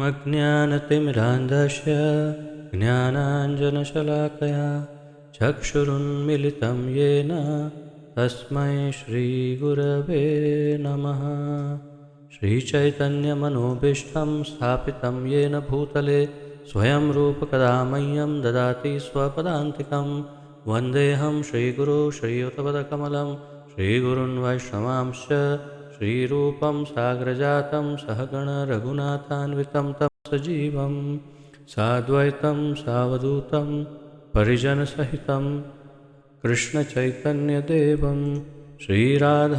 अज्ञानतिमिरान्धस्य ज्ञानाञ्जनशलाकया चक्षुरुन्मिलितं येन तस्मै श्रीगुरवे नमः। श्रीचैतन्यमनोभीष्टं स्थापितं येन भूतले स्वयं रूपकदा मह्यं ददाति स्वपदान्तिकं। वन्देऽहं श्रीगुरो श्रीयुतपदकमलं श्रीगुरुन् वैष्णवांश्च श्रीरूपं साग्रजातं सहगण रघुनाथान्वितं तं सजीवं साद्वैतं सावधूतं परिजनसहितं कृष्णचैतन्यदेवं श्रीराधाकृष्णपादान्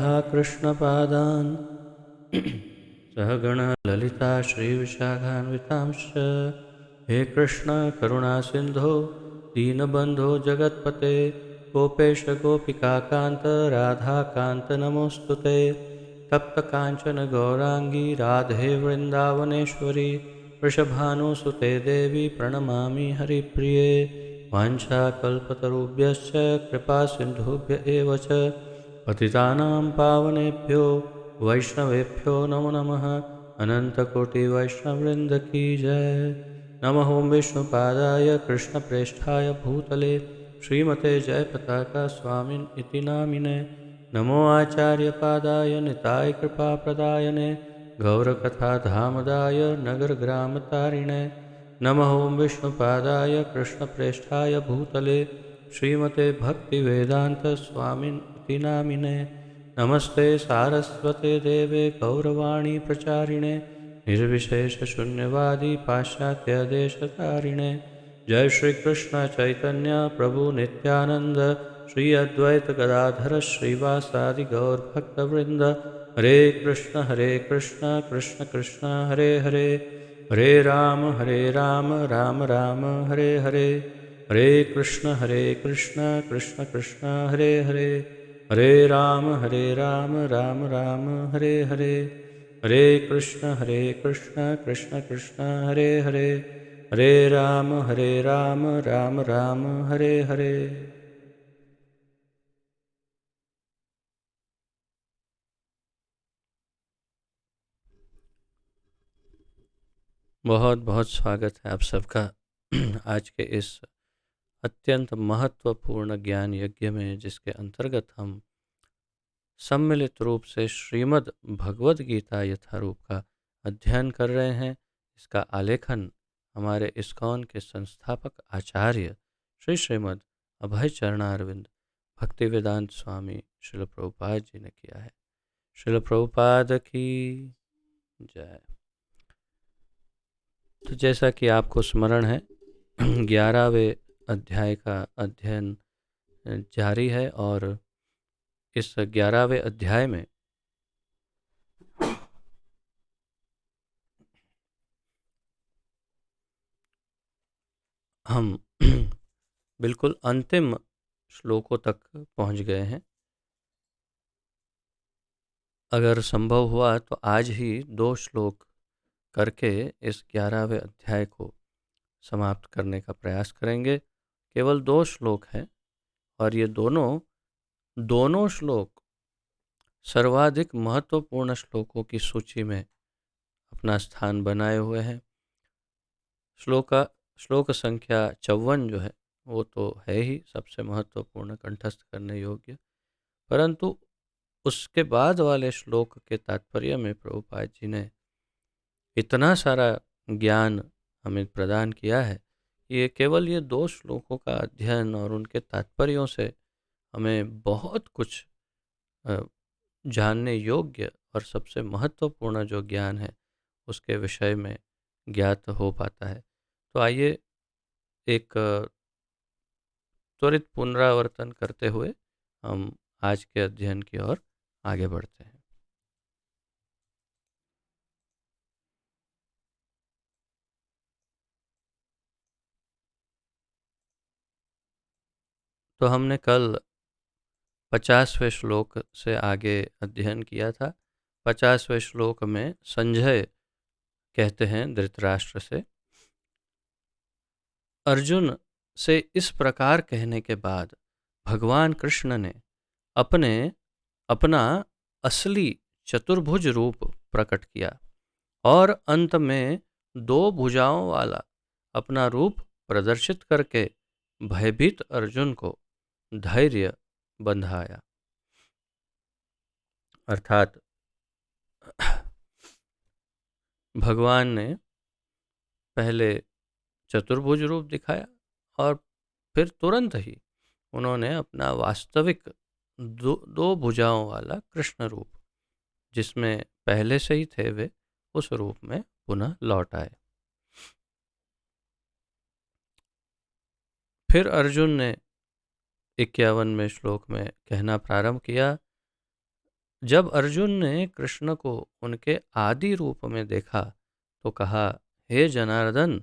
सहगण ललिता श्रीविशाखान्वितांश्च। हे कृष्ण करुणा सिंधो दीनबंधो जगत्पते गोपेश गोपिकाकांत राधाकांत नमोस्तुते। तप्त कांचन गौरांगी राधे वृंदावनेश्वरी वृषभानुसुते देवी प्रणमामि हरिप्रिये। वाञ्छाकल्पतरुभ्यश्च कृपा सिन्धुभ्य एव च पतितानां पावनेभ्यो वैष्णवेभ्यो नमो नमः। अनन्तकोटिवैष्णववृन्द की जय। नमः ओं विष्णुपादाय कृष्णप्रेष्ठाय भूतले श्रीमते जयपताका स्वामिन् इति नामिने। नमो आचार्यपादाय निताय कृपाप्रदायने गौरकथाधामदाय नगरग्रामतारिणे। नमः ओं विष्णुपादाय कृष्णप्रेष्ठाय भूतले श्रीमते भक्तिवेदांत स्वामिन् इति नामिने। नमस्ते सारस्वते देवे गौरवाणी प्रचारिणे निर्विशेषशून्यवादी पाश्चात्यदेशतारिणे। जय श्री कृष्ण चैतन्य प्रभु नित्यानंद श्री अद्वैत गदाधर श्रीवासादि गौरभक्तवृंद। हरे कृष्ण कृष्ण कृष्ण हरे हरे हरे राम राम राम हरे हरे। हरे कृष्ण कृष्ण कृष्ण हरे हरे हरे राम राम राम हरे हरे। हरे कृष्ण कृष्ण कृष्ण हरे हरे हरे राम राम राम हरे हरे। बहुत बहुत स्वागत है आप सबका आज के इस अत्यंत महत्वपूर्ण ज्ञान यज्ञ में, जिसके अंतर्गत हम सम्मिलित रूप से श्रीमद् भगवद गीता यथारूप का अध्ययन कर रहे हैं। इसका आलेखन हमारे इस्कॉन के संस्थापक आचार्य श्री श्रीमद् अभय चरणारविंद भक्तिवेदांत स्वामी श्रील प्रभुपाद जी ने किया है। श्रील प्रभुपाद की जय। तो जैसा कि आपको स्मरण है 11वें अध्याय का अध्ययन जारी है और इस 11वें अध्याय में हम बिल्कुल अंतिम श्लोकों तक पहुंच गए हैं। अगर संभव हुआ तो आज ही 2 श्लोक करके इस 11वें अध्याय को समाप्त करने का प्रयास करेंगे। केवल 2 श्लोक हैं और ये दोनों श्लोक सर्वाधिक महत्वपूर्ण श्लोकों की सूची में अपना स्थान बनाए हुए हैं। श्लोक संख्या 54 जो है वो तो है ही सबसे महत्वपूर्ण, कंठस्थ करने योग्य, परंतु उसके बाद वाले श्लोक के तात्पर्य में प्रभुपाद जी ने इतना सारा ज्ञान हमें प्रदान किया है। ये केवल ये 2 श्लोकों का अध्ययन और उनके तात्पर्यों से हमें बहुत कुछ जानने योग्य और सबसे महत्वपूर्ण जो ज्ञान है उसके विषय में ज्ञात हो पाता है। तो आइए एक त्वरित पुनरावर्तन करते हुए हम आज के अध्ययन की ओर आगे बढ़ते हैं। तो हमने कल 50वें श्लोक से आगे अध्ययन किया था। 50वें श्लोक में संजय कहते हैं धृतराष्ट्र से, अर्जुन से इस प्रकार कहने के बाद भगवान कृष्ण ने अपना असली चतुर्भुज रूप प्रकट किया और अंत में दो भुजाओं वाला अपना रूप प्रदर्शित करके भयभीत अर्जुन को धैर्य बंधाया। अर्थात भगवान ने पहले चतुर्भुज रूप दिखाया और फिर तुरंत ही उन्होंने अपना वास्तविक दो भुजाओं वाला कृष्ण रूप, जिसमें पहले से ही थे वे, उस रूप में पुनः लौट आए। फिर अर्जुन ने 51वें श्लोक में कहना प्रारंभ किया, जब अर्जुन ने कृष्ण को उनके आदि रूप में देखा तो कहा, हे जनार्दन,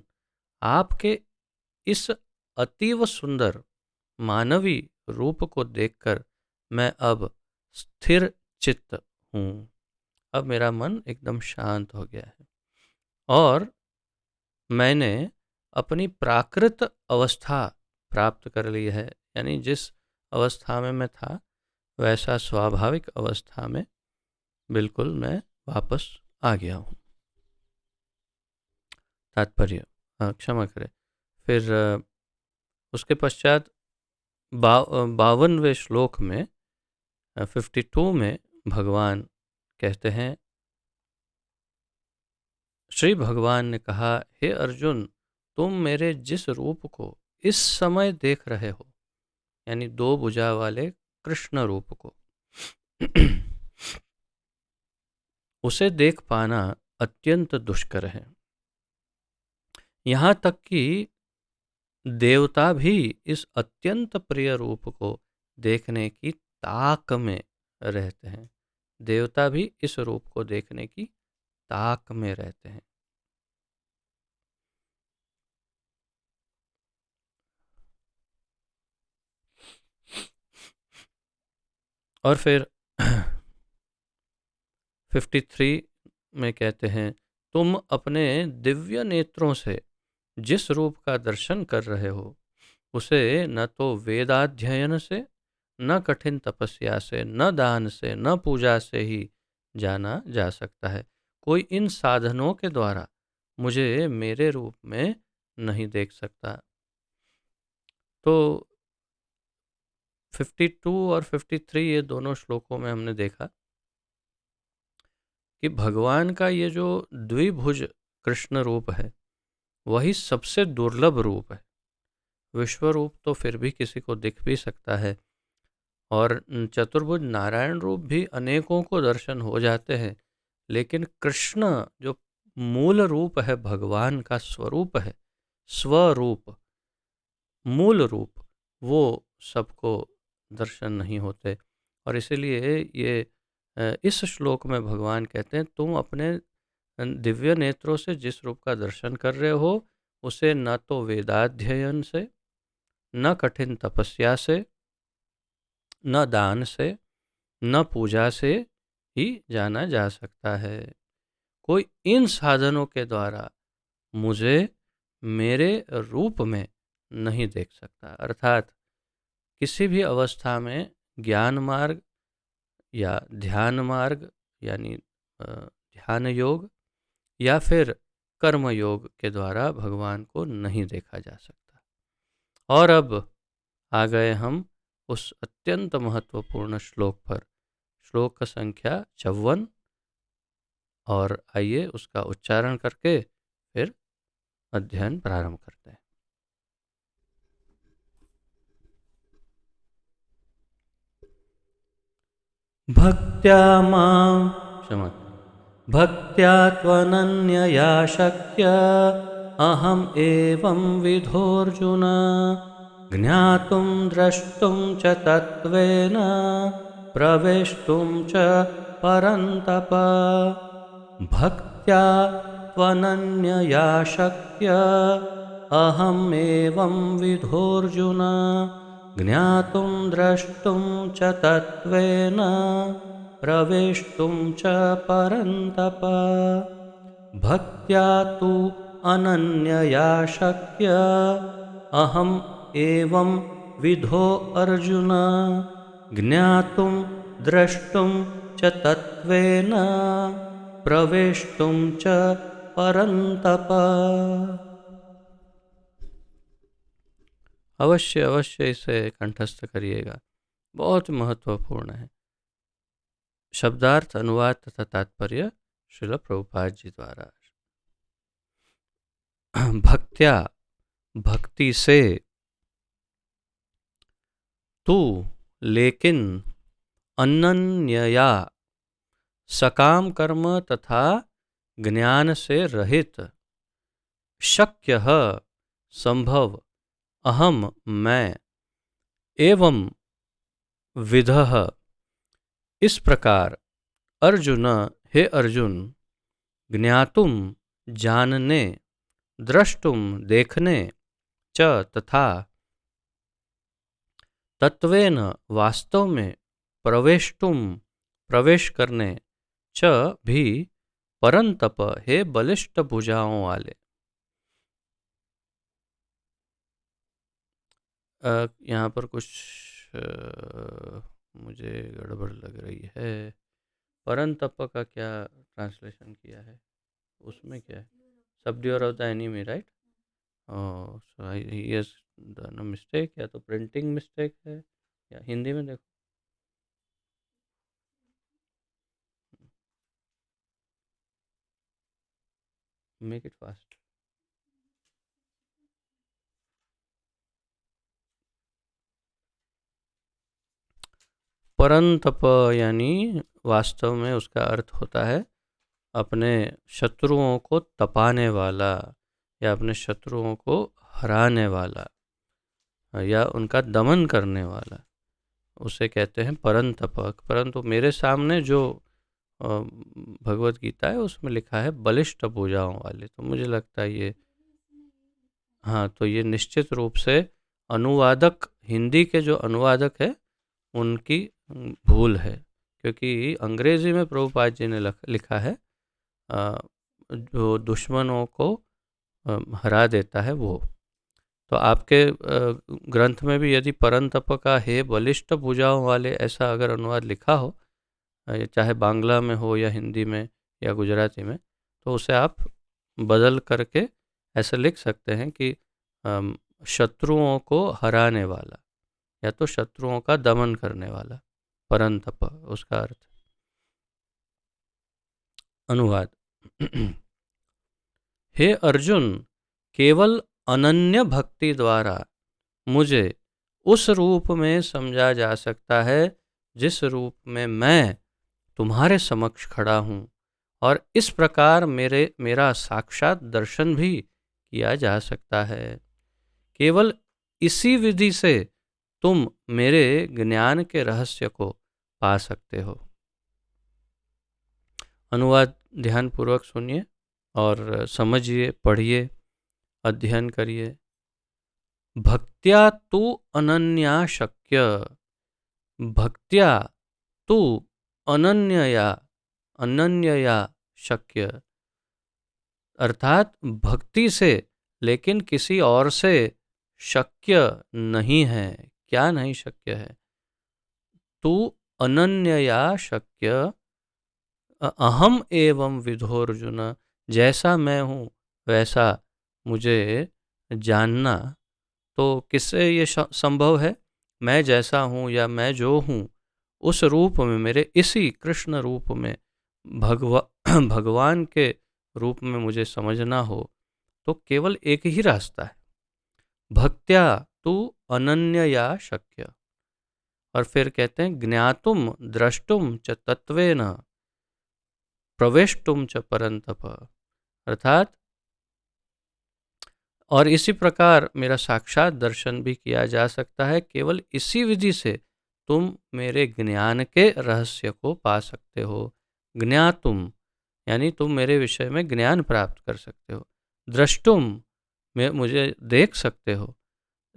आपके इस अतीव सुंदर मानवी रूप को देखकर मैं अब स्थिर चित्त हूँ। अब मेरा मन एकदम शांत हो गया है और मैंने अपनी प्राकृत अवस्था प्राप्त कर ली है। यानी जिस अवस्था में मैं था वैसा स्वाभाविक अवस्था में बिल्कुल मैं वापस आ गया हूँ। तात्पर्य, क्षमा करें, फिर उसके पश्चात 52वें श्लोक में 52 में भगवान कहते हैं, श्री भगवान ने कहा, हे अर्जुन, तुम मेरे जिस रूप को इस समय देख रहे हो, यानी दो भुजा वाले कृष्ण रूप को, उसे देख पाना अत्यंत दुष्कर है। यहाँ तक कि देवता भी इस अत्यंत प्रिय रूप को देखने की ताक में रहते हैं। देवता भी इस रूप को देखने की ताक में रहते हैं। और फिर 53 में कहते हैं, तुम अपने दिव्य नेत्रों से जिस रूप का दर्शन कर रहे हो उसे न तो वेदाध्ययन से, न कठिन तपस्या से, न दान से, न पूजा से ही जाना जा सकता है। कोई इन साधनों के द्वारा मुझे मेरे रूप में नहीं देख सकता। तो 52 और 53 ये दोनों श्लोकों में हमने देखा कि भगवान का ये जो द्विभुज कृष्ण रूप है वही सबसे दुर्लभ रूप है। विश्व रूप तो फिर भी किसी को दिख भी सकता है और चतुर्भुज नारायण रूप भी अनेकों को दर्शन हो जाते हैं, लेकिन कृष्ण जो मूल रूप है, भगवान का स्वरूप है, स्वरूप, मूल रूप, वो सबको दर्शन नहीं होते। और इसीलिए ये इस श्लोक में भगवान कहते हैं, तुम अपने दिव्य नेत्रों से जिस रूप का दर्शन कर रहे हो उसे न तो वेदाध्ययन से, न कठिन तपस्या से, न दान से, न पूजा से ही जाना जा सकता है। कोई इन साधनों के द्वारा मुझे मेरे रूप में नहीं देख सकता। अर्थात किसी भी अवस्था में ज्ञान मार्ग या ध्यान मार्ग, यानी ध्यान योग या फिर कर्म योग के द्वारा भगवान को नहीं देखा जा सकता। और अब आ गए हम उस अत्यंत महत्वपूर्ण श्लोक पर, श्लोक संख्या 54, और आइए उसका उच्चारण करके फिर अध्ययन प्रारंभ करते हैं। भक्त्या मां, क्षमा, भक्त्या त्वनन्यया शक्य अहम् एवं विधोऽर्जुन ज्ञातुं द्रष्टुं च तत्त्वेन प्रवेष्टुं च परन्तप। भक्त्या त्वनन्यया शक्य अहम् एवं विधोऽर्जुन ज्ञातुं द्रष्टुं च तत्त्वेन प्रवेष्टुं च परन्तप। भक्त्या तु अनन्यया शक्य अहम् एवं विधो अर्जुन ज्ञातुं द्रष्टुं च तत्त्वेन प्रवेष्टुं च परन्तप। अवश्य अवश्य इसे कंठस्थ करिएगा, बहुत महत्वपूर्ण है। शब्दार्थ, अनुवाद तथा तात्पर्य श्रील प्रभुपाद जी द्वारा। भक्त्या, भक्ति से, तू लेकिन अनन्यया, सकाम कर्म तथा ज्ञान से रहित, शक्य संभव, अहम मैं, एवं विधः इस प्रकार, अर्जुन हे अर्जुन, ज्ञातुम जानने, द्रष्टुम देखने, च तथा तत्वेन वास्तव में, प्रवेष्टुम प्रवेश करने, च भी, परंतप हे बलिष्ठ भुजाओं वाले। यहाँ पर कुछ मुझे गड़बड़ लग रही है। परंतप का क्या ट्रांसलेशन किया है, उसमें क्या है? Subduer of the enemy, right? So he has done a mistake, या तो प्रिंटिंग मिस्टेक है, या हिंदी में देखो। Make it fast. परंतप यानी वास्तव में उसका अर्थ होता है अपने शत्रुओं को तपाने वाला, या अपने शत्रुओं को हराने वाला, या उनका दमन करने वाला, उसे कहते हैं परंतप। परंतु मेरे सामने जो भगवत गीता है उसमें लिखा है बलिष्ठ भुजाओं वाले, तो मुझे लगता है ये, हाँ, तो ये निश्चित रूप से अनुवादक, हिंदी के जो अनुवादक है उनकी भूल है, क्योंकि अंग्रेजी में प्रभुपाद जी ने लिखा है जो दुश्मनों को हरा देता है वो। तो आपके ग्रंथ में भी यदि परंतप का हे बलिष्ठ भुजाओं वाले ऐसा अगर अनुवाद लिखा हो, चाहे बांग्ला में हो या हिंदी में या गुजराती में, तो उसे आप बदल करके ऐसे लिख सकते हैं कि शत्रुओं को हराने वाला, या तो शत्रुओं का दमन करने वाला, परंतप उसका अर्थ। अनुवाद। हे अर्जुन, केवल अनन्य भक्ति द्वारा मुझे उस रूप में समझा जा सकता है जिस रूप में मैं तुम्हारे समक्ष खड़ा हूँ, और इस प्रकार मेरा साक्षात दर्शन भी किया जा सकता है। केवल इसी विधि से तुम मेरे ज्ञान के रहस्य को पा सकते हो। अनुवाद ध्यानपूर्वक सुनिए और समझिए, पढ़िए, अध्ययन करिए। भक्त्या तु अनन्या शक्य, भक्त्या तु अनन्यया शक्य, अर्थात भक्ति से, लेकिन किसी और से शक्य नहीं है। क्या नहीं शक्य है? तु अनन्यया शक्य, अहम एवं विधोर्जुन, जैसा मैं हूँ वैसा मुझे जानना। तो किससे ये संभव है? मैं जैसा हूँ या मैं जो हूँ उस रूप में, मेरे इसी कृष्ण रूप में, भगवान के रूप में मुझे समझना हो, तो केवल एक ही रास्ता है, भक्त्या तु अनन्यया शक्य। और फिर कहते हैं ज्ञातुम द्रष्टुम च तत्वेन प्रवेष्टुम च परंतप, अर्थात और इसी प्रकार मेरा साक्षात दर्शन भी किया जा सकता है। केवल इसी विधि से तुम मेरे ज्ञान के रहस्य को पा सकते हो। ज्ञातुम यानी तुम मेरे विषय में ज्ञान प्राप्त कर सकते हो। द्रष्टुम मुझे देख सकते हो।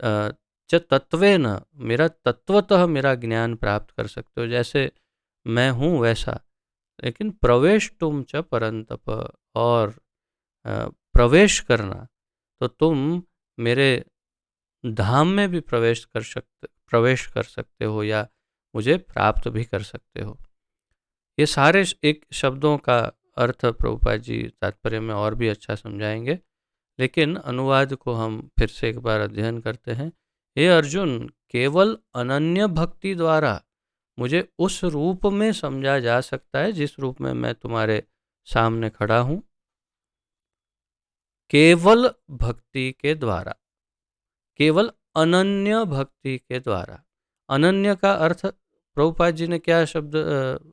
च तत्वेन मेरा तत्वतः मेरा ज्ञान प्राप्त कर सकते हो, जैसे मैं हूँ वैसा। लेकिन प्रवेष्टुम च परंतप, और प्रवेश करना, तो तुम मेरे धाम में भी प्रवेश कर सकते हो, या मुझे प्राप्त भी कर सकते हो। ये सारे एक शब्दों का अर्थ प्रभुपाद जी तात्पर्य में और भी अच्छा समझाएंगे, लेकिन अनुवाद को हम फिर से एक बार अध्ययन करते हैं। हे अर्जुन, केवल अनन्य भक्ति द्वारा मुझे उस रूप में समझा जा सकता है जिस रूप में मैं तुम्हारे सामने खड़ा हूं। केवल भक्ति के द्वारा, केवल अनन्य भक्ति के द्वारा। अनन्य का अर्थ प्रभुपाद जी ने क्या शब्द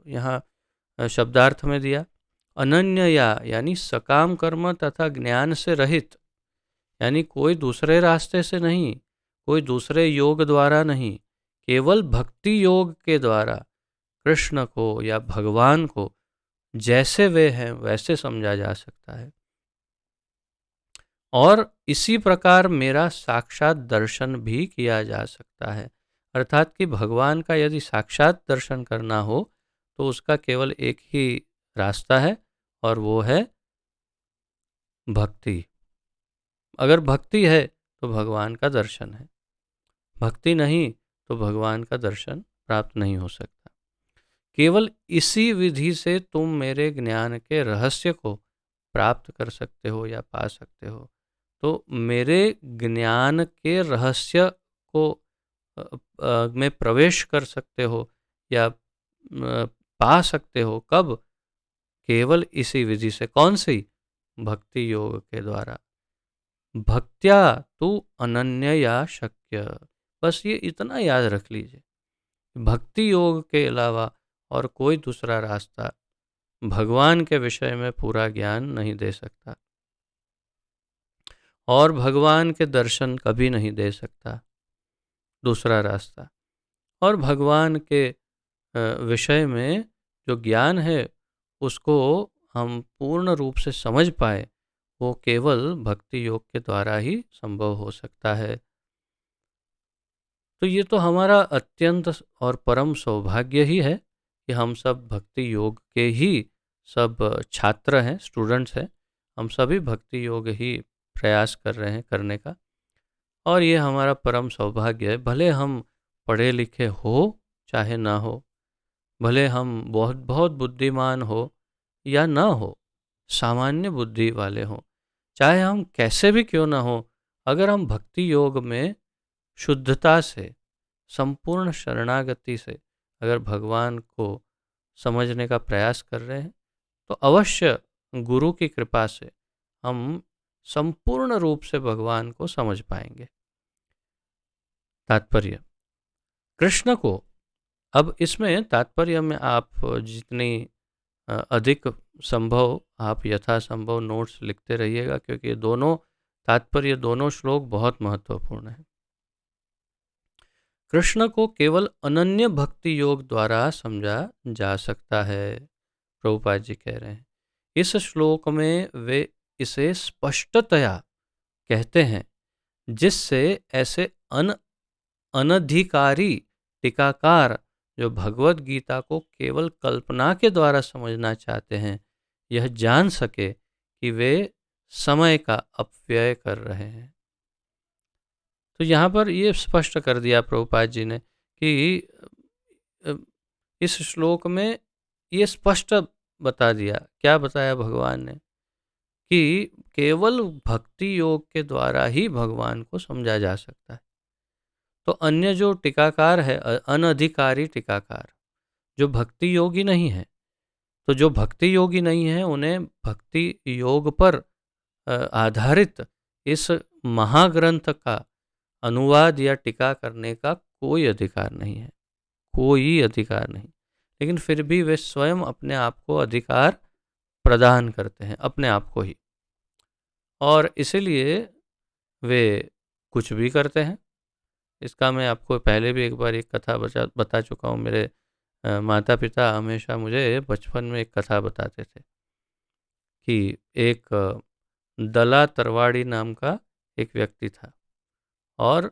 यहाँ शब्दार्थ में दिया? अनन्य यानी सकाम कर्म तथा ज्ञान से रहित, यानी कोई दूसरे रास्ते से नहीं, कोई दूसरे योग द्वारा नहीं, केवल भक्ति योग के द्वारा कृष्ण को या भगवान को जैसे वे हैं वैसे समझा जा सकता है। और इसी प्रकार मेरा साक्षात दर्शन भी किया जा सकता है। अर्थात कि भगवान का यदि साक्षात दर्शन करना हो तो उसका केवल एक ही रास्ता है, और वो है भक्ति। अगर भक्ति है तो भगवान का दर्शन है, भक्ति नहीं तो भगवान का दर्शन प्राप्त नहीं हो सकता। केवल इसी विधि से तुम मेरे ज्ञान के रहस्य को प्राप्त कर सकते हो या पा सकते हो। तो मेरे ज्ञान के रहस्य को में प्रवेश कर सकते हो या पा सकते हो। कब? केवल इसी विधि से। कौन सी? भक्ति योग के द्वारा। भक्त्या तु अनन्यया शक्य। बस ये इतना याद रख लीजिए, भक्ति योग के अलावा और कोई दूसरा रास्ता भगवान के विषय में पूरा ज्ञान नहीं दे सकता, और भगवान के दर्शन कभी नहीं दे सकता दूसरा रास्ता। और भगवान के विषय में जो ज्ञान है उसको हम पूर्ण रूप से समझ पाए, वो केवल भक्ति योग के द्वारा ही संभव हो सकता है। तो ये तो हमारा अत्यंत और परम सौभाग्य ही है कि हम सब भक्ति योग के ही सब छात्र हैं, स्टूडेंट्स हैं। हम सभी भक्ति योग ही प्रयास कर रहे हैं करने का, और ये हमारा परम सौभाग्य है। भले हम पढ़े लिखे हो चाहे ना हो, भले हम बहुत बहुत बुद्धिमान हो या ना हो, सामान्य बुद्धि वाले हों, चाहे हम कैसे भी क्यों ना हो, अगर हम भक्ति योग में शुद्धता से, संपूर्ण शरणागति से अगर भगवान को समझने का प्रयास कर रहे हैं तो अवश्य गुरु की कृपा से हम संपूर्ण रूप से भगवान को समझ पाएंगे। तात्पर्य कृष्ण को, अब इसमें तात्पर्य में आप जितनी अधिक संभव आप यथासंभव नोट्स लिखते रहिएगा, क्योंकि दोनों तात्पर्य, दोनों श्लोक बहुत महत्वपूर्ण है। कृष्ण को केवल अनन्य भक्ति योग द्वारा समझा जा सकता है, प्रभुपाद जी कह रहे हैं। इस श्लोक में वे इसे स्पष्टतया कहते हैं, जिससे ऐसे अनधिकारी टीकाकार जो भगवत गीता को केवल कल्पना के द्वारा समझना चाहते हैं, यह जान सके कि वे समय का अपव्यय कर रहे हैं। तो यहाँ पर ये स्पष्ट कर दिया प्रभुपाद जी ने कि इस श्लोक में ये स्पष्ट बता दिया। क्या बताया भगवान ने? कि केवल भक्ति योग के द्वारा ही भगवान को समझा जा सकता है। तो अन्य जो टीकाकार है, अनधिकारी टीकाकार, जो भक्ति योगी नहीं है, तो जो भक्ति योगी नहीं है उन्हें भक्ति योग पर आधारित इस महाग्रंथ का अनुवाद या टीका करने का कोई अधिकार नहीं है, कोई अधिकार नहीं। लेकिन फिर भी वे स्वयं अपने आप को अधिकार प्रदान करते हैं, अपने आप को ही, और इसीलिए वे कुछ भी करते हैं। इसका मैं आपको पहले भी एक बार एक कथा बता चुका हूँ। मेरे माता पिता हमेशा मुझे बचपन में एक कथा बताते थे कि एक दला तरवाड़ी नाम का एक व्यक्ति था, और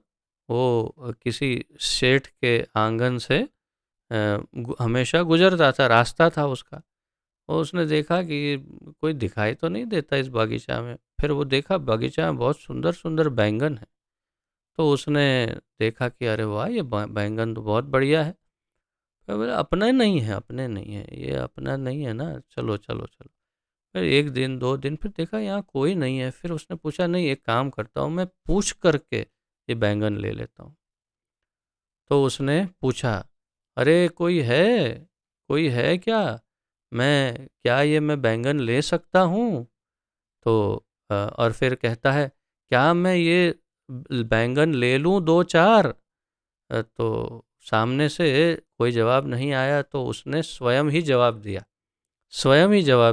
वो किसी सेठ के आंगन से हमेशा गुजरता था, रास्ता था उसका। और उसने देखा कि कोई दिखाई तो नहीं देता इस बागीचा में। फिर वो देखा बागीचा में बहुत सुंदर सुंदर बैंगन है। तो उसने देखा कि अरे वाह, ये बैंगन तो बहुत बढ़िया है। फिर बोला अपना नहीं है, अपने नहीं है, ये अपना नहीं है ना, चलो चलो चलो। फिर 1 दिन 2 दिन, फिर देखा यहाँ कोई नहीं है। फिर उसने पूछा, नहीं एक काम करता हूँ, मैं पूछ करके ये बैंगन ले लेता हूँ। तो उसने पूछा, अरे कोई है क्या, मैं बैंगन ले सकता हूँ? तो और फिर कहता है, क्या मैं ये बैंगन ले लूँ 2-4? तो सामने से कोई जवाब नहीं आया, तो उसने स्वयं ही जवाब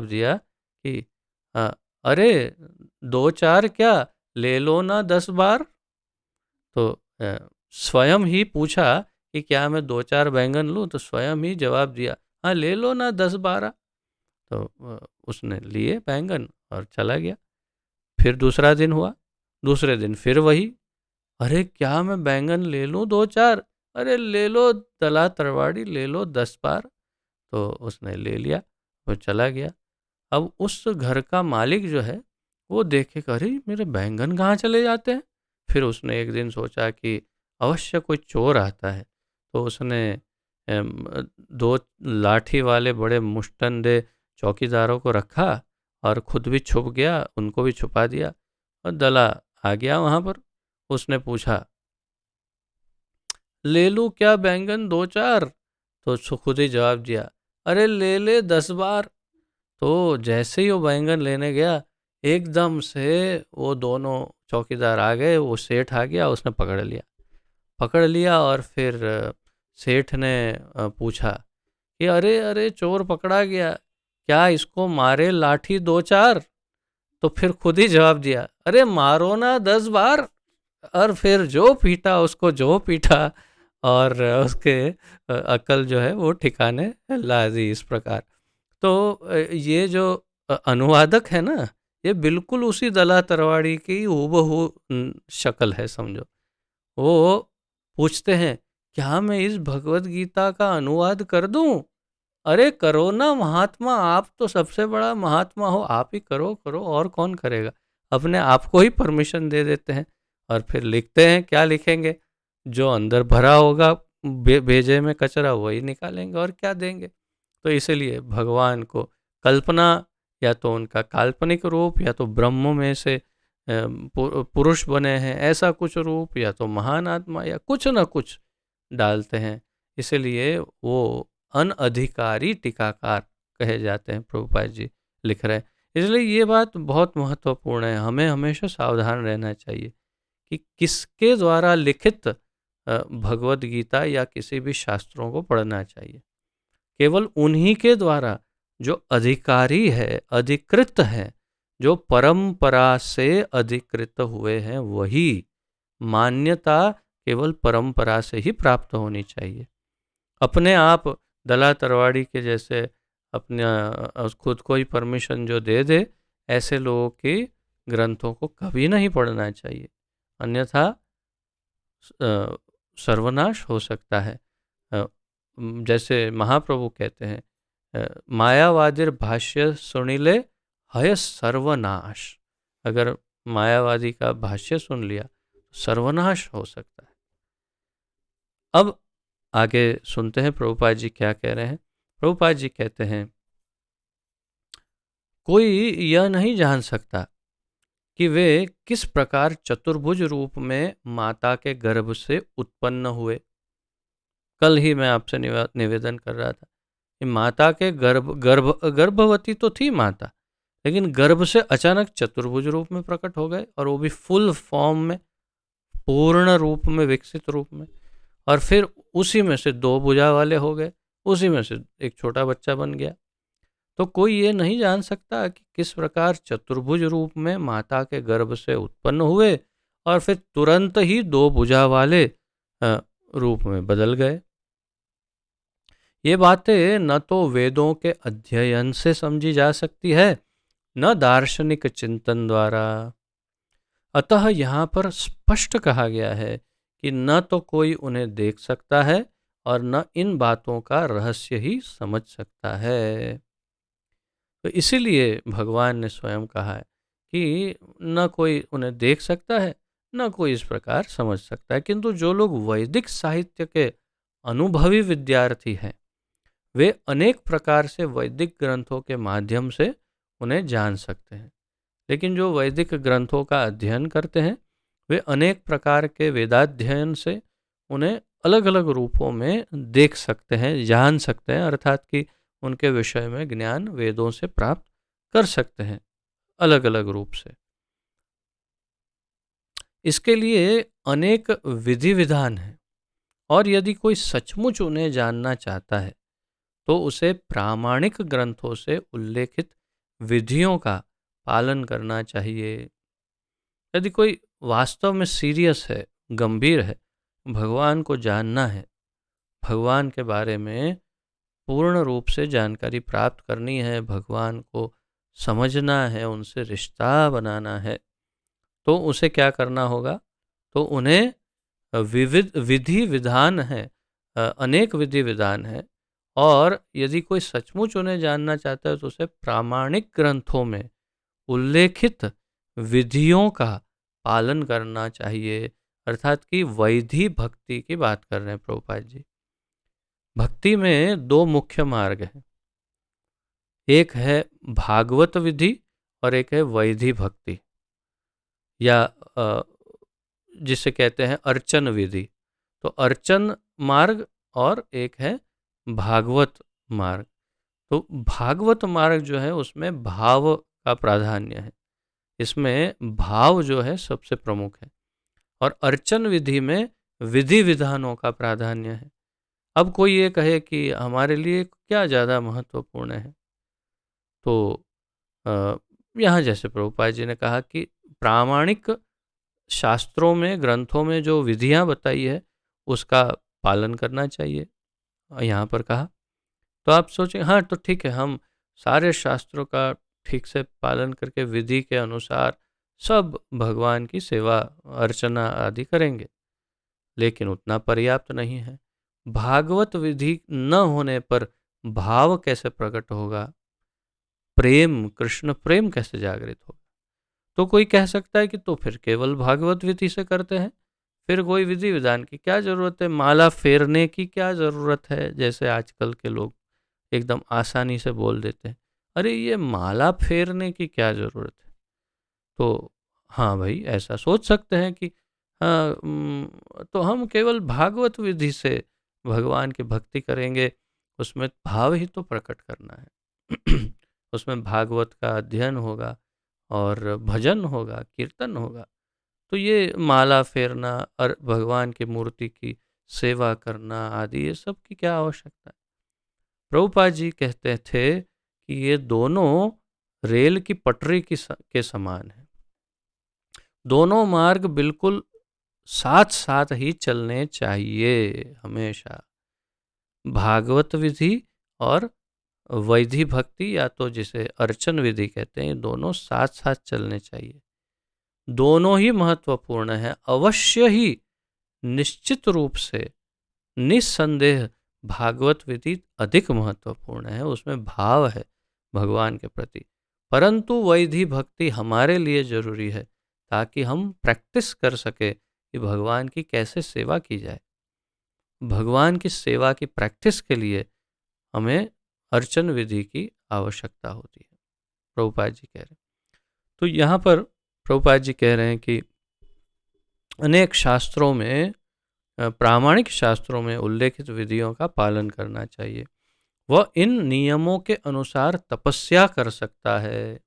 दिया कि अ, अरे 2-4 क्या, ले लो ना 10 बार। तो स्वयं ही पूछा कि क्या मैं 2-4 बैंगन लूँ, तो स्वयं ही जवाब दिया, हाँ ले लो ना 10-12। तो उसने लिए बैंगन और चला गया। फिर दूसरा दिन हुआ, दूसरे दिन फिर वही, अरे क्या मैं बैंगन ले लूँ 2-4? अरे ले लो दला तरवाड़ी, ले लो 10 बार। तो उसने ले लिया, वो चला गया। अब उस घर का मालिक जो है, वो देखे कि अरे मेरे बैंगन कहाँ चले जाते हैं। फिर उसने एक दिन सोचा कि अवश्य कोई चोर आता है। तो उसने दो लाठी वाले बड़े मुश्तंदे चौकीदारों को रखा और खुद भी छुप गया, उनको भी छुपा दिया। और दला आ गया वहाँ पर। उसने पूछा, ले लूँ क्या बैंगन 2-4? तो खुद ही जवाब दिया, अरे ले ले 10 बार। तो जैसे ही वो बैंगन लेने गया, एकदम से वो दोनों चौकीदार आ गए, वो सेठ आ गया, उसने पकड़ लिया। और फिर सेठ ने पूछा कि अरे अरे चोर पकड़ा गया, क्या इसको मारे लाठी 2-4? तो फिर खुद ही जवाब दिया, अरे मारो ना 10 बार। और फिर जो पीटा उसको, जो पीटा, और उसके अकल जो है वो ठिकाने ला दी इस प्रकार। तो ये जो अनुवादक है ना, ये बिल्कुल उसी दला तरवाड़ी की हूबहू शक्ल है समझो। वो पूछते हैं, क्या मैं इस भगवत गीता का अनुवाद कर दूं? अरे करो ना महात्मा, आप तो सबसे बड़ा महात्मा हो, आप ही करो करो, और कौन करेगा। अपने आप को ही परमिशन दे देते हैं। और फिर लिखते हैं, क्या लिखेंगे, जो अंदर भरा होगा भेजे में कचरा वही निकालेंगे, और क्या देंगे। तो इसलिए भगवान को कल्पना, या तो उनका काल्पनिक रूप, या तो ब्रह्म में से पुरुष बने हैं ऐसा कुछ रूप, या तो महान आत्मा, या कुछ न कुछ डालते हैं। इसलिए वो अनअधिकारी टीकाकार कहे जाते हैं, प्रभुपाद जी लिख रहे हैं। इसलिए ये बात बहुत महत्वपूर्ण है, हमें हमेशा सावधान रहना चाहिए कि किसके द्वारा लिखित भगवत गीता या किसी भी शास्त्रों को पढ़ना चाहिए। केवल उन्हीं के द्वारा जो अधिकारी है, अधिकृत है, जो परंपरा से अधिकृत हुए हैं, वही मान्यता केवल परंपरा से ही प्राप्त होनी चाहिए। अपने आप दला तरवाड़ी के जैसे अपने खुद को ही परमिशन जो दे दे, ऐसे लोगों के ग्रंथों को कभी नहीं पढ़ना चाहिए, अन्यथा सर्वनाश हो सकता है। जैसे महाप्रभु कहते हैं, मायावादिर भाष्य सुनिले हय सर्वनाश। अगर मायावादी का भाष्य सुन लिया तो सर्वनाश हो सकता है। अब आगे सुनते हैं प्रभुपाद जी क्या कह रहे हैं। प्रभुपाद जी कहते हैं, कोई यह नहीं जान सकता कि वे किस प्रकार चतुर्भुज रूप में माता के गर्भ से उत्पन्न हुए। कल ही मैं आपसे निवेदन कर रहा था कि माता के गर्भवती तो थी माता, लेकिन गर्भ से अचानक चतुर्भुज रूप में प्रकट हो गए, और वो भी फुल फॉर्म में, पूर्ण रूप में, विकसित रूप में। और फिर उसी में से 2 भुजा वाले हो गए, उसी में से एक छोटा बच्चा बन गया। तो कोई ये नहीं जान सकता कि किस प्रकार चतुर्भुज रूप में माता के गर्भ से उत्पन्न हुए और फिर तुरंत ही 2 भुजा वाले रूप में बदल गए। ये बातें न तो वेदों के अध्ययन से समझी जा सकती है, न दार्शनिक चिंतन द्वारा। अतः यहाँ पर स्पष्ट कहा गया है कि न तो कोई उन्हें देख सकता है और न इन बातों का रहस्य ही समझ सकता है। तो इसीलिए भगवान ने स्वयं कहा है कि न कोई उन्हें देख सकता है, न कोई इस प्रकार समझ सकता है। किंतु जो लोग वैदिक साहित्य के अनुभवी विद्यार्थी हैं, वे अनेक प्रकार से वैदिक ग्रंथों के माध्यम से उन्हें जान सकते हैं। लेकिन जो वैदिक ग्रंथों का अध्ययन करते हैं वे अनेक प्रकार के वेदाध्ययन से उन्हें अलग अलग रूपों में देख सकते हैं, जान सकते हैं, अर्थात कि उनके विषय में ज्ञान वेदों से प्राप्त कर सकते हैं अलग अलग रूप से। इसके लिए अनेक विधि विधान हैं और यदि कोई सचमुच उन्हें जानना चाहता है तो उसे प्रामाणिक ग्रंथों से उल्लेखित विधियों का पालन करना चाहिए। यदि कोई वास्तव में सीरियस है, गंभीर है, भगवान को जानना है, भगवान के बारे में पूर्ण रूप से जानकारी प्राप्त करनी है, भगवान को समझना है, उनसे रिश्ता बनाना है, तो उसे क्या करना होगा? तो उन्हें विविध विधि विधान है, अनेक विधि विधान है और यदि कोई सचमुच उन्हें जानना चाहता है तो उसे प्रामाणिक ग्रंथों में उल्लेखित विधियों का पालन करना चाहिए। अर्थात कि वैधि भक्ति की बात कर रहे हैं प्रभुपाद जी। भक्ति में दो मुख्य मार्ग हैं, एक है भागवत विधि और एक है वैधि भक्ति या जिसे कहते हैं अर्चन विधि। तो अर्चन मार्ग और एक है भागवत मार्ग। तो भागवत मार्ग जो है उसमें भाव का प्राधान्य है, इसमें भाव जो है सबसे प्रमुख है और अर्चन विधि में विधि विधानों का प्राधान्य है। अब कोई ये कहे कि हमारे लिए क्या ज़्यादा महत्वपूर्ण है, तो यहाँ जैसे प्रभुपाद जी ने कहा कि प्रामाणिक शास्त्रों में, ग्रंथों में जो विधियाँ बताई है उसका पालन करना चाहिए यहाँ पर कहा। तो आप सोचें हाँ तो ठीक है, हम सारे शास्त्रों का ठीक से पालन करके विधि के अनुसार सब भगवान की सेवा अर्चना आदि करेंगे, लेकिन उतना पर्याप्त नहीं है। भागवत विधि न होने पर भाव कैसे प्रकट होगा, प्रेम, कृष्ण प्रेम कैसे जागृत होगा? तो कोई कह सकता है कि तो फिर केवल भागवत विधि से करते हैं, फिर कोई विधि विधान की क्या ज़रूरत है, माला फेरने की क्या ज़रूरत है, जैसे आजकल के लोग एकदम आसानी से बोल देते हैं, अरे ये माला फेरने की क्या ज़रूरत है? तो हाँ भाई, ऐसा सोच सकते हैं कि हाँ तो हम केवल भागवत विधि से भगवान की भक्ति करेंगे, उसमें भाव ही तो प्रकट करना है। उसमें भागवत का अध्ययन होगा और भजन होगा, कीर्तन होगा। तो ये माला फेरना और भगवान की मूर्ति की सेवा करना आदि ये सब की क्या आवश्यकता है? प्रभुपाद जी कहते थे कि ये दोनों रेल की पटरी के समान है, दोनों मार्ग बिल्कुल साथ साथ ही चलने चाहिए हमेशा। भागवत विधि और वैधि भक्ति या तो जिसे अर्चन विधि कहते हैं, दोनों साथ साथ चलने चाहिए। दोनों ही महत्वपूर्ण है, अवश्य ही, निश्चित रूप से, निस्संदेह भागवत विधि अधिक महत्वपूर्ण है, उसमें भाव है भगवान के प्रति। परंतु वैधि भक्ति हमारे लिए जरूरी है ताकि हम प्रैक्टिस कर सके कि भगवान की कैसे सेवा की जाए। भगवान की सेवा की प्रैक्टिस के लिए हमें अर्चन विधि की आवश्यकता होती है, प्रभुपाद जी कह रहे हैं। तो यहाँ पर प्रभुपाद जी कह रहे हैं कि अनेक शास्त्रों में, प्रामाणिक शास्त्रों में उल्लेखित विधियों का पालन करना चाहिए। वह इन नियमों के अनुसार तपस्या कर सकता है,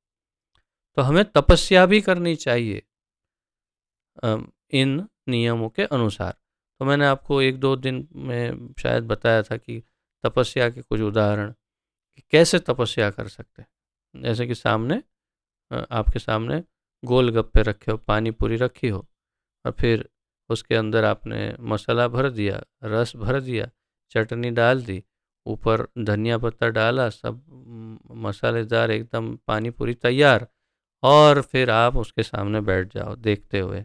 तो हमें तपस्या भी करनी चाहिए इन नियमों के अनुसार। तो मैंने आपको एक दो दिन में शायद बताया था कि तपस्या के कुछ उदाहरण, कि कैसे तपस्या कर सकते हैं। जैसे कि सामने आपके सामने गोलगप्पे रखे हो, पानी पूरी रखी हो और फिर उसके अंदर आपने मसाला भर दिया, रस भर दिया, चटनी डाल दी, ऊपर धनिया पत्ता डाला, सब मसालेदार एकदम पानी पूरी तैयार, और फिर आप उसके सामने बैठ जाओ देखते हुए।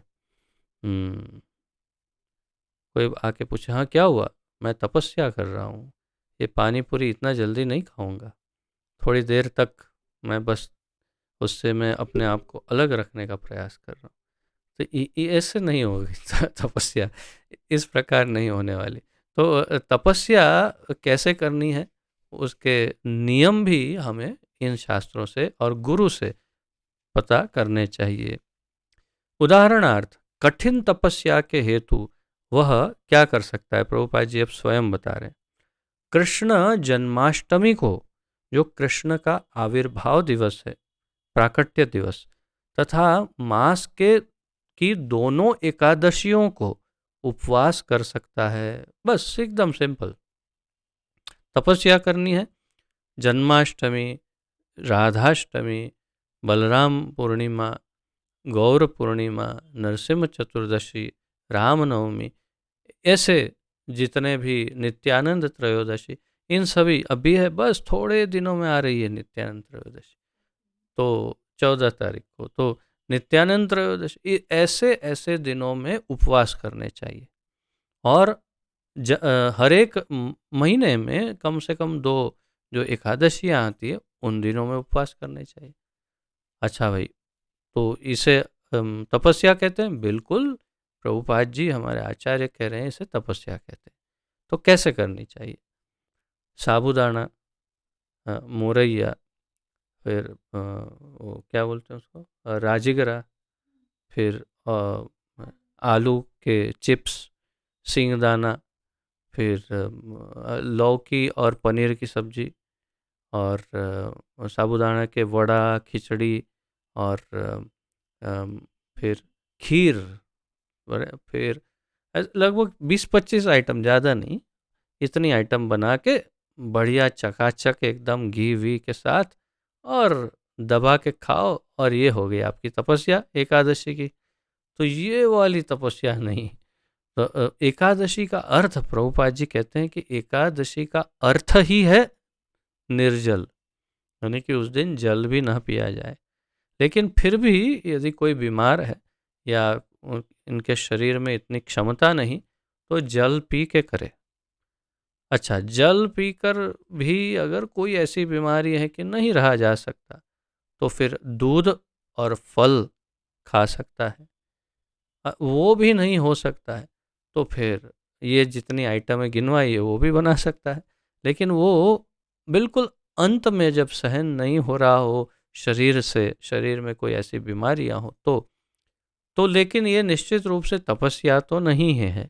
कोई आके पूछे हाँ क्या हुआ, मैं तपस्या कर रहा हूँ, ये पानी पूरी इतना जल्दी नहीं खाऊंगा, थोड़ी देर तक मैं बस उससे मैं अपने आप को अलग रखने का प्रयास कर रहा हूँ। तो ऐसे नहीं होगी तपस्या, इस प्रकार नहीं होने वाली। तो तपस्या कैसे करनी है उसके नियम भी हमें इन शास्त्रों से और गुरु से पता करने चाहिए। उदाहरणार्थ कठिन तपस्या के हेतु वह क्या कर सकता है, प्रभुपाद जी अब स्वयं बता रहे हैं। कृष्ण जन्माष्टमी को, जो कृष्ण का आविर्भाव दिवस है, प्राकट्य दिवस, तथा मास के की दोनों एकादशियों को उपवास कर सकता है। बस एकदम सिंपल। तपस्या करनी है, जन्माष्टमी, राधाष्टमी, बलराम पूर्णिमा, गौर पूर्णिमा, नरसिंह चतुर्दशी, रामनवमी, ऐसे जितने भी, नित्यानंद त्रयोदशी, इन सभी अभी है, बस थोड़े दिनों में आ रही है नित्यानंद त्रयोदशी, तो 14 तारीख को तो नित्यानंद त्रयोदशी। ऐसे ऐसे दिनों में उपवास करने चाहिए। और हर एक महीने में कम से कम 2 जो एकादशियाँ आती है उन दिनों में उपवास करने चाहिए। अच्छा भाई, तो इसे तपस्या कहते हैं? बिल्कुल, प्रभुपाद जी हमारे आचार्य कह रहे हैं इसे तपस्या कहते हैं। तो कैसे करनी चाहिए? साबूदाना, मोरैया, फिर वो क्या बोलते हैं उसको, राजगिरा, फिर आलू के चिप्स, सींगदाना, फिर लौकी और पनीर की सब्जी, और साबूदाना के वड़ा, खिचड़ी, और फिर खीर, फिर लगभग 20-25 आइटम, ज़्यादा नहीं, इतनी आइटम बना के बढ़िया चकाचक एकदम घी वी के साथ और दबा के खाओ, और ये हो गई आपकी तपस्या एकादशी की। तो ये वाली तपस्या नहीं। तो एकादशी का अर्थ, प्रभुपाद जी कहते हैं कि एकादशी का अर्थ ही है निर्जल, यानी कि उस दिन जल भी ना पिया जाए। लेकिन फिर भी यदि कोई बीमार है या इनके शरीर में इतनी क्षमता नहीं, तो जल पी के करे। अच्छा, जल पीकर भी अगर कोई ऐसी बीमारी है कि नहीं रहा जा सकता, तो फिर दूध और फल खा सकता है। वो भी नहीं हो सकता है तो फिर ये जितनी आइटमें गिनवाई है वो भी बना सकता है। लेकिन वो बिल्कुल अंत में जब सहन नहीं हो रहा हो शरीर से, शरीर में कोई ऐसी बीमारियां हो, तो लेकिन ये निश्चित रूप से तपस्या तो नहीं है।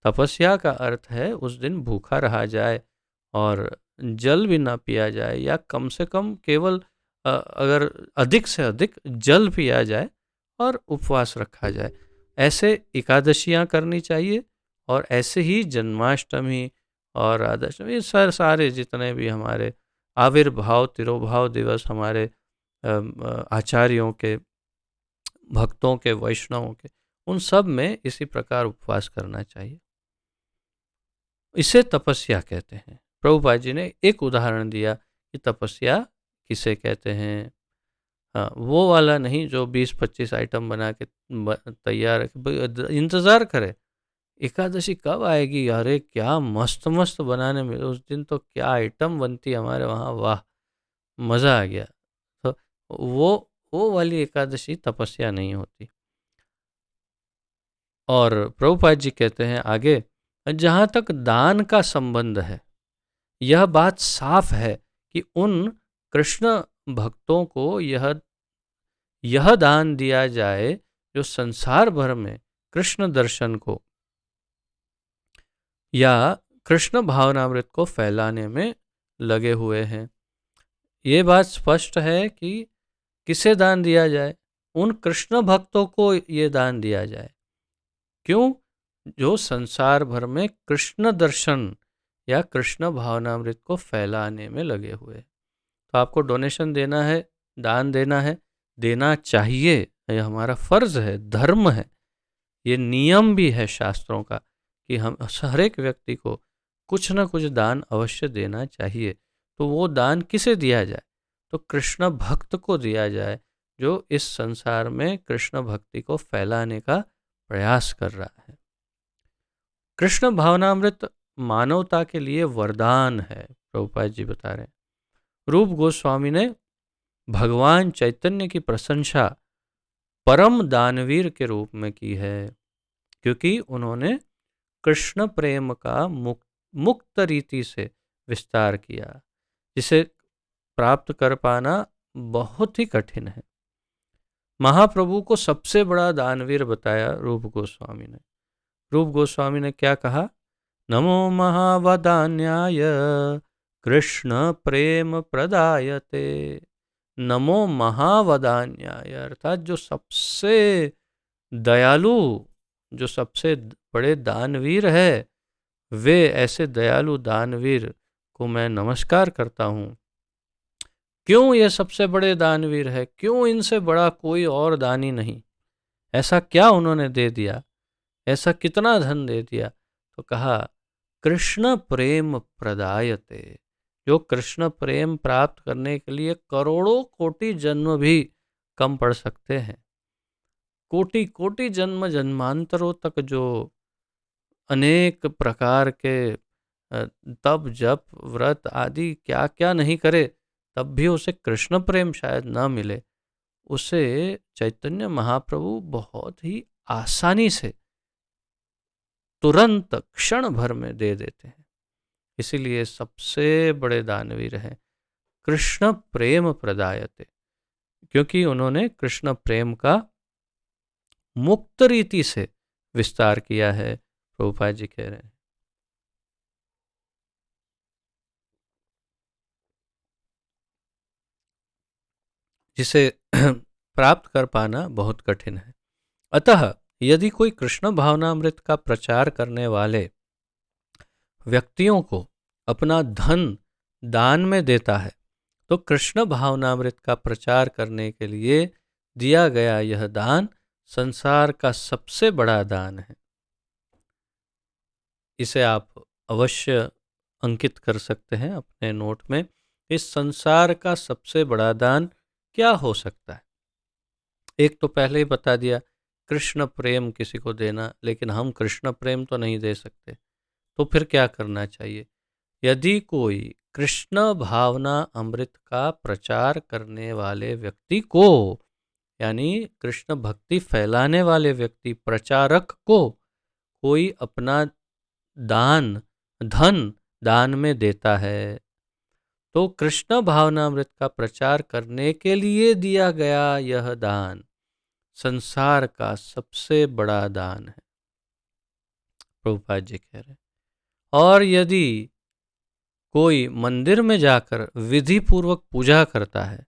तपस्या का अर्थ है उस दिन भूखा रहा जाए और जल भी ना पिया जाए, या कम से कम केवल अगर अधिक से अधिक जल पिया जाए और उपवास रखा जाए। ऐसे एकादशियाँ करनी चाहिए, और ऐसे ही जन्माष्टमी और राधाष्टमी, ये सारे जितने भी हमारे आविर्भाव, तिरोभाव दिवस हमारे आचार्यों के, भक्तों के, वैष्णवों के, उन सब में इसी प्रकार उपवास करना चाहिए। इसे तपस्या कहते हैं। प्रभुपाद जी ने एक उदाहरण दिया कि तपस्या किसे कहते हैं। हाँ, वो वाला नहीं जो 20-25 आइटम बना के तैयार इंतज़ार करे एकादशी कब आएगी, अरे क्या मस्त मस्त बनाने में, उस दिन तो क्या आइटम बनती है हमारे वहाँ, वाह मज़ा आ गया। तो वो वाली एकादशी तपस्या नहीं होती। और प्रभुपाद जी कहते हैं आगे, जहाँ तक दान का संबंध है, यह बात साफ है कि उन कृष्ण भक्तों को यह दान दिया जाए जो संसार भर में कृष्ण दर्शन को या कृष्ण भावनामृत को फैलाने में लगे हुए हैं। ये बात स्पष्ट है कि किसे दान दिया जाए, उन कृष्ण भक्तों को ये दान दिया जाए। क्यों? जो संसार भर में कृष्ण दर्शन या कृष्ण भावनामृत को फैलाने में लगे हुए हैं। तो आपको डोनेशन देना है, दान देना है, देना चाहिए, यह हमारा फर्ज है, धर्म है, ये नियम भी है शास्त्रों का कि हम हर एक व्यक्ति को कुछ न कुछ दान अवश्य देना चाहिए। तो वो दान किसे दिया जाए? तो कृष्ण भक्त को दिया जाए, जो इस संसार में कृष्ण भक्ति को फैलाने का प्रयास कर रहा है। कृष्ण भावनामृत मानवता के लिए वरदान है, प्रभुपाद जी बता रहे हैं। रूप गोस्वामी ने भगवान चैतन्य की प्रशंसा परम दानवीर के रूप में की है, क्योंकि उन्होंने कृष्ण प्रेम का मुक्त रीति से विस्तार किया, जिसे प्राप्त कर पाना बहुत ही कठिन है। महाप्रभु को सबसे बड़ा दानवीर बताया रूप गोस्वामी ने। रूप गोस्वामी ने क्या कहा? नमो महावदान्याय कृष्ण प्रेम प्रदायते। नमो महावदान्याय अर्थात जो सबसे दयालु, जो सबसे बड़े दानवीर है, वे ऐसे दयालु दानवीर को मैं नमस्कार करता हूँ। क्यों ये सबसे बड़े दानवीर है? क्यों इनसे बड़ा कोई और दानी नहीं? ऐसा क्या उन्होंने दे दिया? ऐसा कितना धन दे दिया? तो कहा कृष्ण प्रेम प्रदायते। जो कृष्ण प्रेम प्राप्त करने के लिए करोड़ों कोटि जन्म भी कम पड़ सकते हैं। कोटि कोटि जन्म जन्मांतरों तक जो अनेक प्रकार के तप जप व्रत आदि क्या क्या नहीं करे, तब भी उसे कृष्ण प्रेम शायद न मिले। उसे चैतन्य महाप्रभु बहुत ही आसानी से तुरंत क्षण भर में दे देते हैं। इसीलिए सबसे बड़े दानवीर हैं कृष्ण प्रेम प्रदायते, क्योंकि उन्होंने कृष्ण प्रेम का मुक्त रीति से विस्तार किया है। प्रभुपाद जी कह रहे हैं जिसे प्राप्त कर पाना बहुत कठिन है। अतः यदि कोई कृष्ण भावनामृत का प्रचार करने वाले व्यक्तियों को अपना धन दान में देता है, तो कृष्ण भावनामृत का प्रचार करने के लिए दिया गया यह दान संसार का सबसे बड़ा दान है। इसे आप अवश्य अंकित कर सकते हैं अपने नोट में। इस संसार का सबसे बड़ा दान क्या हो सकता है? एक तो पहले ही बता दिया, कृष्ण प्रेम किसी को देना, लेकिन हम कृष्ण प्रेम तो नहीं दे सकते, तो फिर क्या करना चाहिए? यदि कोई कृष्ण भावना अमृत का प्रचार करने वाले व्यक्ति को, यानी कृष्ण भक्ति फैलाने वाले व्यक्ति, प्रचारक को कोई अपना दान, धन दान में देता है, तो कृष्ण भावनामृत का प्रचार करने के लिए दिया गया यह दान संसार का सबसे बड़ा दान है, प्रभुपाद जी कह रहे हैं। और यदि कोई मंदिर में जाकर विधि पूर्वक पूजा करता है,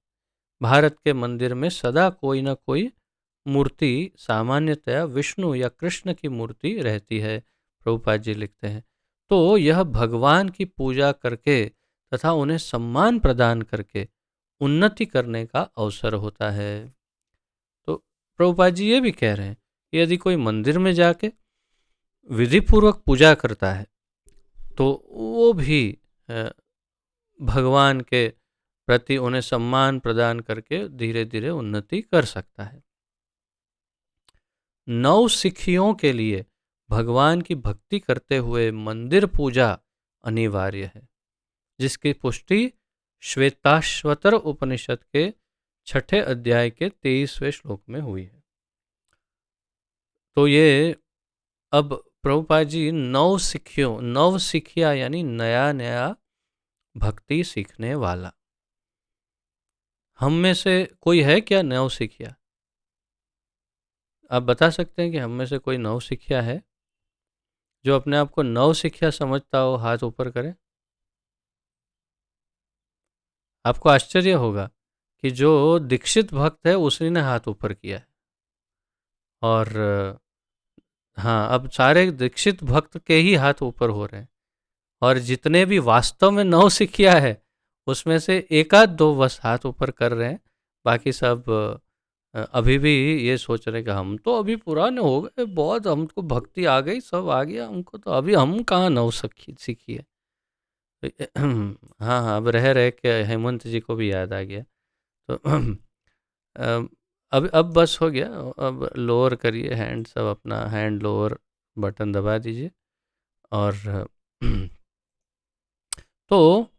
भारत के मंदिर में सदा कोई ना कोई मूर्ति, सामान्यतया विष्णु या कृष्ण की मूर्ति रहती है, प्रभुपाद जी लिखते हैं। तो यह भगवान की पूजा करके तथा उन्हें सम्मान प्रदान करके उन्नति करने का अवसर होता है। तो प्रभुपाद जी ये भी कह रहे हैं कि यदि कोई मंदिर में जाके विधि पूर्वक पूजा करता है, तो वो भी भगवान के प्रति उन्हें सम्मान प्रदान करके धीरे धीरे उन्नति कर सकता है। नवसिखियों के लिए भगवान की भक्ति करते हुए मंदिर पूजा अनिवार्य है, जिसकी पुष्टि श्वेताश्वतर उपनिषद के 6 अध्याय के 23वें श्लोक में हुई है। तो ये अब प्रभुपाद जी नवसिखिया यानी नया नया भक्ति सीखने वाला, हम में से कोई है क्या नवसिखिया? आप बता सकते हैं कि हम में से कोई नवसिखिया है? जो अपने आप को नवसिखिया समझता हो, हाथ ऊपर करें। आपको आश्चर्य होगा कि जो दीक्षित भक्त है उसी ने हाथ ऊपर किया है। और हाँ, अब सारे दीक्षित भक्त के ही हाथ ऊपर हो रहे हैं, और जितने भी वास्तव में नवसिखिया है उसमें से एक आध दो बस हाथ ऊपर कर रहे हैं। बाकी सब अभी भी ये सोच रहे कि हम तो अभी पुराने हो गए बहुत, हमको भक्ति आ गई, सब आ गया हमको, तो अभी हम कहाँ नव सीखी है। हाँ हाँ, अब रह रहे के हेमंत जी को भी याद आ गया। तो अब बस हो गया। अब लोअर करिए हैंड, सब अपना हैंड लोअर बटन दबा दीजिए। और तो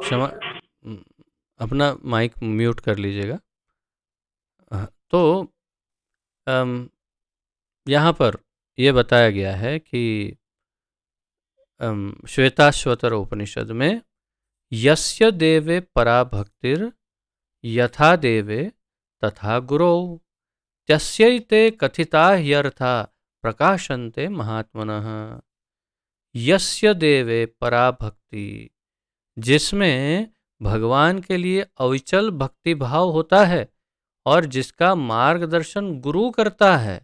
क्षमा, अपना माइक म्यूट कर लीजिएगा। तो यहाँ पर ये बताया गया है कि श्वेताश्वतर उपनिषद में यस्य देवे परा भक्तिर यथा देवे तथा गुरौ त्यस्यैते कथिता ह्यर्था प्रकाशन्ते महात्मनः। यस्य देवे परा भक्ति, जिसमें भगवान के लिए अविचल भक्ति भाव होता है और जिसका मार्गदर्शन गुरु करता है।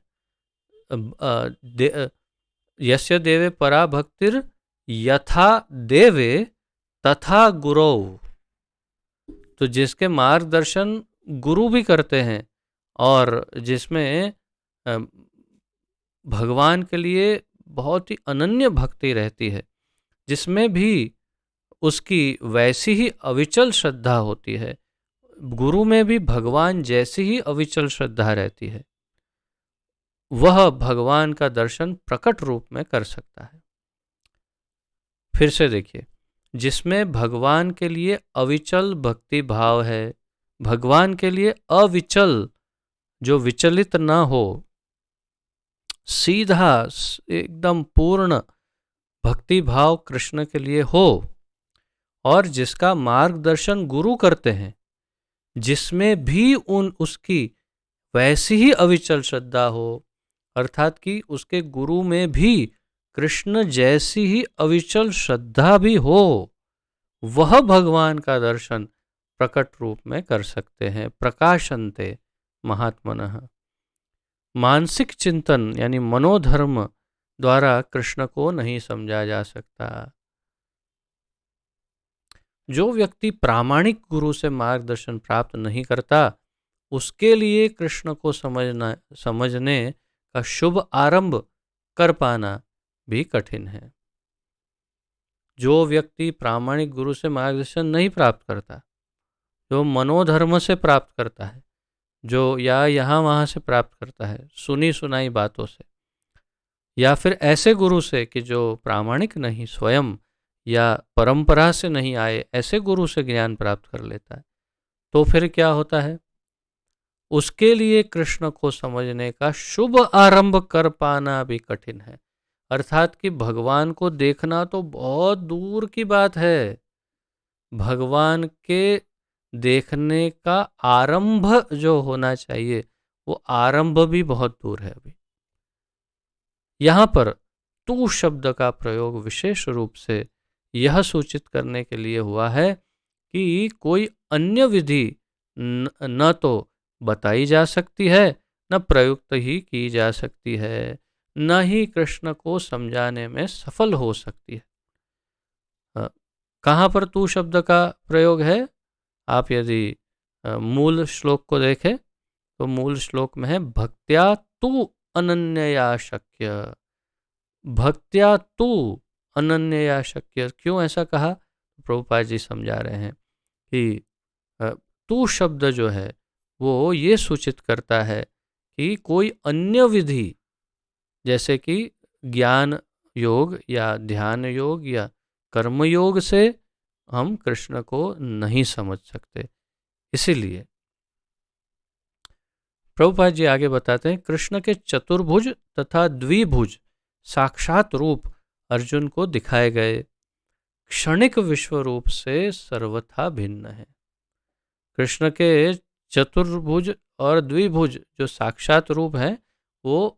यस्य देवे परा भक्तिर यथा देवे तथा गुरौ, तो जिसके मार्गदर्शन गुरु भी करते हैं और जिसमें भगवान के लिए बहुत ही अनन्य भक्ति रहती है, जिसमें भी उसकी वैसी ही अविचल श्रद्धा होती है, गुरु में भी भगवान जैसी ही अविचल श्रद्धा रहती है, वह भगवान का दर्शन प्रकट रूप में कर सकता है। फिर से देखिए, जिसमें भगवान के लिए अविचल भक्ति भाव है, भगवान के लिए अविचल, जो विचलित ना हो, सीधा एकदम पूर्ण भक्ति भाव कृष्ण के लिए हो, और जिसका मार्गदर्शन गुरु करते हैं, जिसमें भी उसकी वैसी ही अविचल श्रद्धा हो, अर्थात कि उसके गुरु में भी कृष्ण जैसी ही अविचल श्रद्धा भी हो, वह भगवान का दर्शन प्रकट रूप में कर सकते हैं। प्रकाशन्ते महात्मनः। मानसिक चिंतन यानी मनोधर्म द्वारा कृष्ण को नहीं समझा जा सकता। जो व्यक्ति प्रामाणिक गुरु से मार्गदर्शन प्राप्त नहीं करता, उसके लिए कृष्ण को समझने का शुभ आरंभ कर पाना भी कठिन है। जो व्यक्ति प्रामाणिक गुरु से मार्गदर्शन नहीं प्राप्त करता, जो मनोधर्म से प्राप्त करता है, जो या यहाँ वहाँ से प्राप्त करता है, सुनी सुनाई बातों से, या फिर ऐसे गुरु से कि जो प्रामाणिक नहीं, स्वयं या परंपरा से नहीं आए, ऐसे गुरु से ज्ञान प्राप्त कर लेता है, तो फिर क्या होता है, उसके लिए कृष्ण को समझने का शुभ आरंभ कर पाना भी कठिन है। अर्थात कि भगवान को देखना तो बहुत दूर की बात है, भगवान के देखने का आरंभ जो होना चाहिए, वो आरंभ भी बहुत दूर है अभी। यहाँ पर तू शब्द का प्रयोग विशेष रूप से यह सूचित करने के लिए हुआ है कि कोई अन्य विधि न तो बताई जा सकती है, न प्रयुक्त ही की जा सकती है, न ही कृष्ण को समझाने में सफल हो सकती है। कहाँ पर तू शब्द का प्रयोग है? आप यदि मूल श्लोक को देखें तो मूल श्लोक में है भक्त्या तू अनन्यया शक्य। भक्त्या तू अनन्यया शक्य, क्यों ऐसा कहा? प्रभुपाद जी समझा रहे हैं कि तू शब्द जो है वो ये सूचित करता है कि कोई अन्य विधि, जैसे कि ज्ञान योग या ध्यान योग या कर्म योग से हम कृष्ण को नहीं समझ सकते। इसीलिए प्रभुपाद जी आगे बताते हैं, कृष्ण के चतुर्भुज तथा द्विभुज साक्षात रूप अर्जुन को दिखाए गए क्षणिक विश्व रूप से सर्वथा भिन्न है। कृष्ण के चतुर्भुज और द्विभुज जो साक्षात रूप है, वो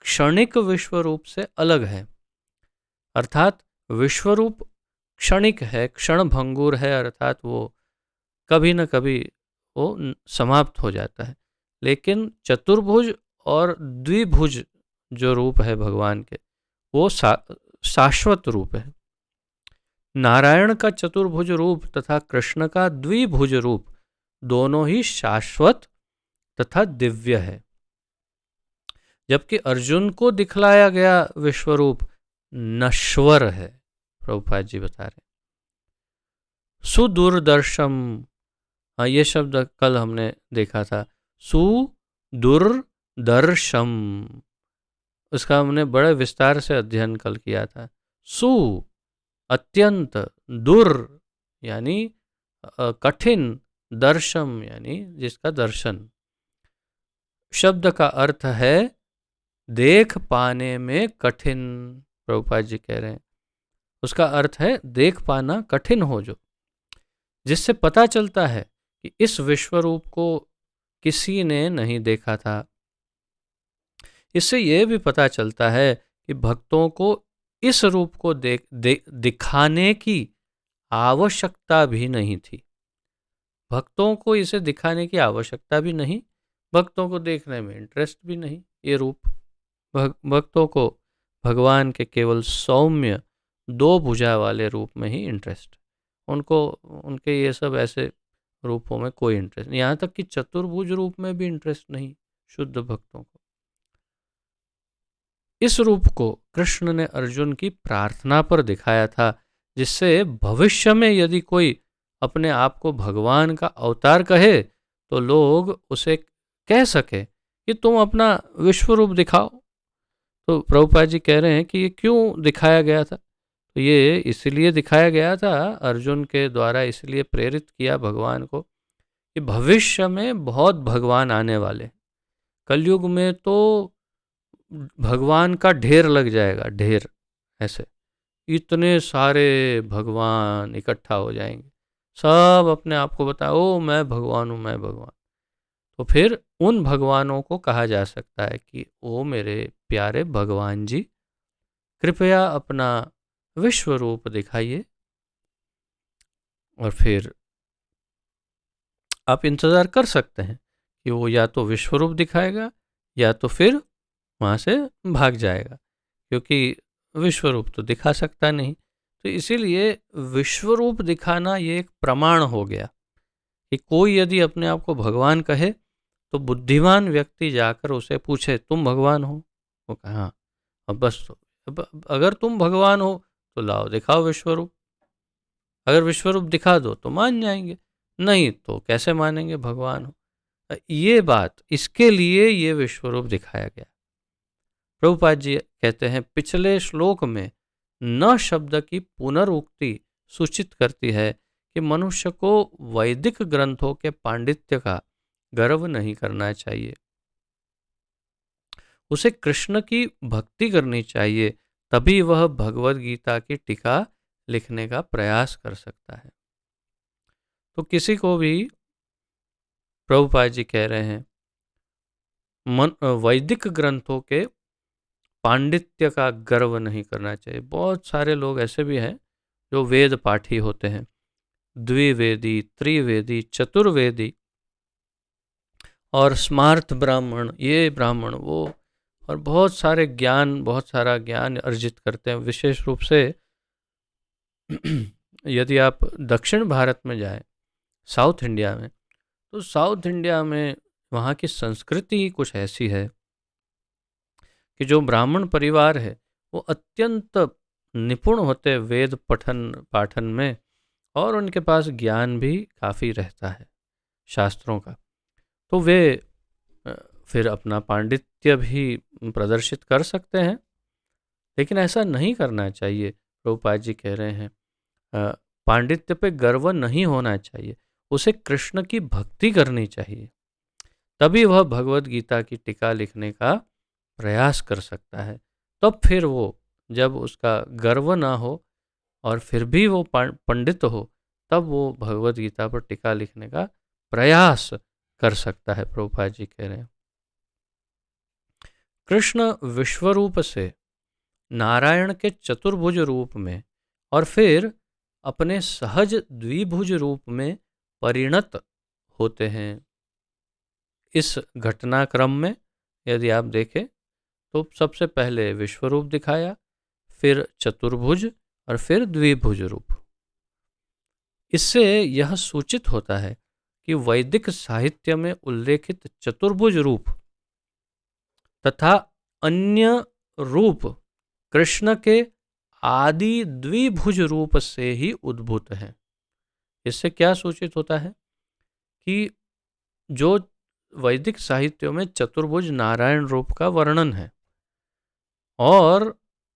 क्षणिक विश्व रूप से अलग है। अर्थात विश्वरूप क्षणिक है, क्षण भंगुर है, अर्थात वो कभी न कभी वो समाप्त हो जाता है। लेकिन चतुर्भुज और द्विभुज जो रूप है भगवान के, वो शाश्वत रूप है। नारायण का चतुर्भुज रूप तथा कृष्ण का द्विभुज रूप दोनों ही शाश्वत तथा दिव्य है, जबकि अर्जुन को दिखलाया गया विश्वरूप नश्वर है। प्रभुपाद जी बता रहे सुदूरदर्शम, ये शब्द कल हमने देखा था, सुदूरदर्शम, उसका हमने बड़े विस्तार से अध्ययन कल किया था। सु अत्यंत, दूर यानी कठिन, दर्शम यानी जिसका दर्शन। शब्द का अर्थ है देख पाने में कठिन। प्रभुपाद जी कह रहे हैं उसका अर्थ है देख पाना कठिन हो जो, जिससे पता चलता है कि इस विश्व रूप को किसी ने नहीं देखा था। इससे यह भी पता चलता है कि भक्तों को इस रूप को दिखाने की आवश्यकता भी नहीं थी। भक्तों को इसे दिखाने की आवश्यकता भी नहीं, भक्तों को देखने में इंटरेस्ट भी नहीं। ये रूप भक्तों को भगवान के केवल सौम्य दो भुजा वाले रूप में ही इंटरेस्ट, उनको उनके ये सब ऐसे रूपों में कोई इंटरेस्ट नहीं, यहाँ तक कि चतुर्भुज रूप में भी इंटरेस्ट नहीं शुद्ध भक्तों को। इस रूप को कृष्ण ने अर्जुन की प्रार्थना पर दिखाया था, जिससे भविष्य में यदि कोई अपने आप को भगवान का अवतार कहे तो लोग उसे कह सके कि तुम अपना विश्व रूप दिखाओ। तो प्रभुपाद जी कह रहे हैं कि ये क्यों दिखाया गया था, तो ये इसलिए दिखाया गया था, अर्जुन के द्वारा इसलिए प्रेरित किया भगवान को कि भविष्य में बहुत भगवान आने वाले। कलयुग में तो भगवान का ढेर लग जाएगा, ढेर, ऐसे इतने सारे भगवान इकट्ठा हो जाएंगे, सब अपने आप को बताओ ओ मैं भगवान हूँ, मैं भगवान। तो फिर उन भगवानों को कहा जा सकता है कि ओ मेरे प्यारे भगवान जी, कृपया अपना विश्व रूप दिखाइए। और फिर आप इंतज़ार कर सकते हैं कि वो या तो विश्व रूप दिखाएगा या तो फिर वहाँ से भाग जाएगा, क्योंकि विश्व रूप तो दिखा सकता नहीं। तो इसीलिए विश्व रूप दिखाना ये एक प्रमाण हो गया कि कोई यदि अपने आप को भगवान कहे तो बुद्धिमान व्यक्ति जाकर उसे पूछे तुम भगवान हो, वो कहा हाँ, अब बस तो अब अगर तुम भगवान हो तो लाओ दिखाओ विश्व रूप, अगर विश्व रूप दिखा दो तो मान जाएंगे, नहीं तो कैसे मानेंगे भगवान हो। ये बात, इसके लिए ये विश्व रूप दिखाया गया। प्रभुपाद जी कहते हैं पिछले श्लोक में न शब्द की पुनरुक्ति सूचित करती है कि मनुष्य को वैदिक ग्रंथों के पांडित्य का गर्व नहीं करना चाहिए, उसे कृष्ण की भक्ति करनी चाहिए, तभी वह भगवद गीता की टीका लिखने का प्रयास कर सकता है। तो किसी को भी प्रभुपाद जी कह रहे हैं वैदिक ग्रंथों के पांडित्य का गर्व नहीं करना चाहिए। बहुत सारे लोग ऐसे भी हैं जो वेद पाठी होते हैं, द्विवेदी, त्रिवेदी, चतुर्वेदी और स्मार्त ब्राह्मण, ये ब्राह्मण वो, और बहुत सारे ज्ञान, बहुत सारा ज्ञान अर्जित करते हैं। विशेष रूप से यदि आप दक्षिण भारत में जाएं, साउथ इंडिया में, तो साउथ इंडिया में वहाँ की संस्कृति ही कुछ ऐसी है कि जो ब्राह्मण परिवार है वो अत्यंत निपुण होते हैं वेद पठन पाठन में, और उनके पास ज्ञान भी काफ़ी रहता है शास्त्रों का। तो वे फिर अपना पांडित्य भी प्रदर्शित कर सकते हैं, लेकिन ऐसा नहीं करना चाहिए। प्रभुपाद जी कह रहे हैं पांडित्य पे गर्व नहीं होना चाहिए, उसे कृष्ण की भक्ति करनी चाहिए, तभी वह भगवद गीता की टीका लिखने का प्रयास कर सकता है। तब फिर वो, जब उसका गर्व ना हो और फिर भी वो पंडित हो, तब वो भगवद गीता पर टीका लिखने का प्रयास कर सकता है। प्रभुपाद जी कह रहे हैं कृष्ण विश्वरूप से नारायण के चतुर्भुज रूप में और फिर अपने सहज द्विभुज रूप में परिणत होते हैं। इस घटनाक्रम में यदि आप देखें तो सबसे पहले विश्वरूप दिखाया, फिर चतुर्भुज और फिर द्विभुज रूप। इससे यह सूचित होता है कि वैदिक साहित्य में उल्लेखित चतुर्भुज रूप तथा अन्य रूप कृष्ण के आदि द्विभुज रूप से ही उद्भूत हैं। इससे क्या सूचित होता है कि जो वैदिक साहित्यों में चतुर्भुज नारायण रूप का वर्णन है और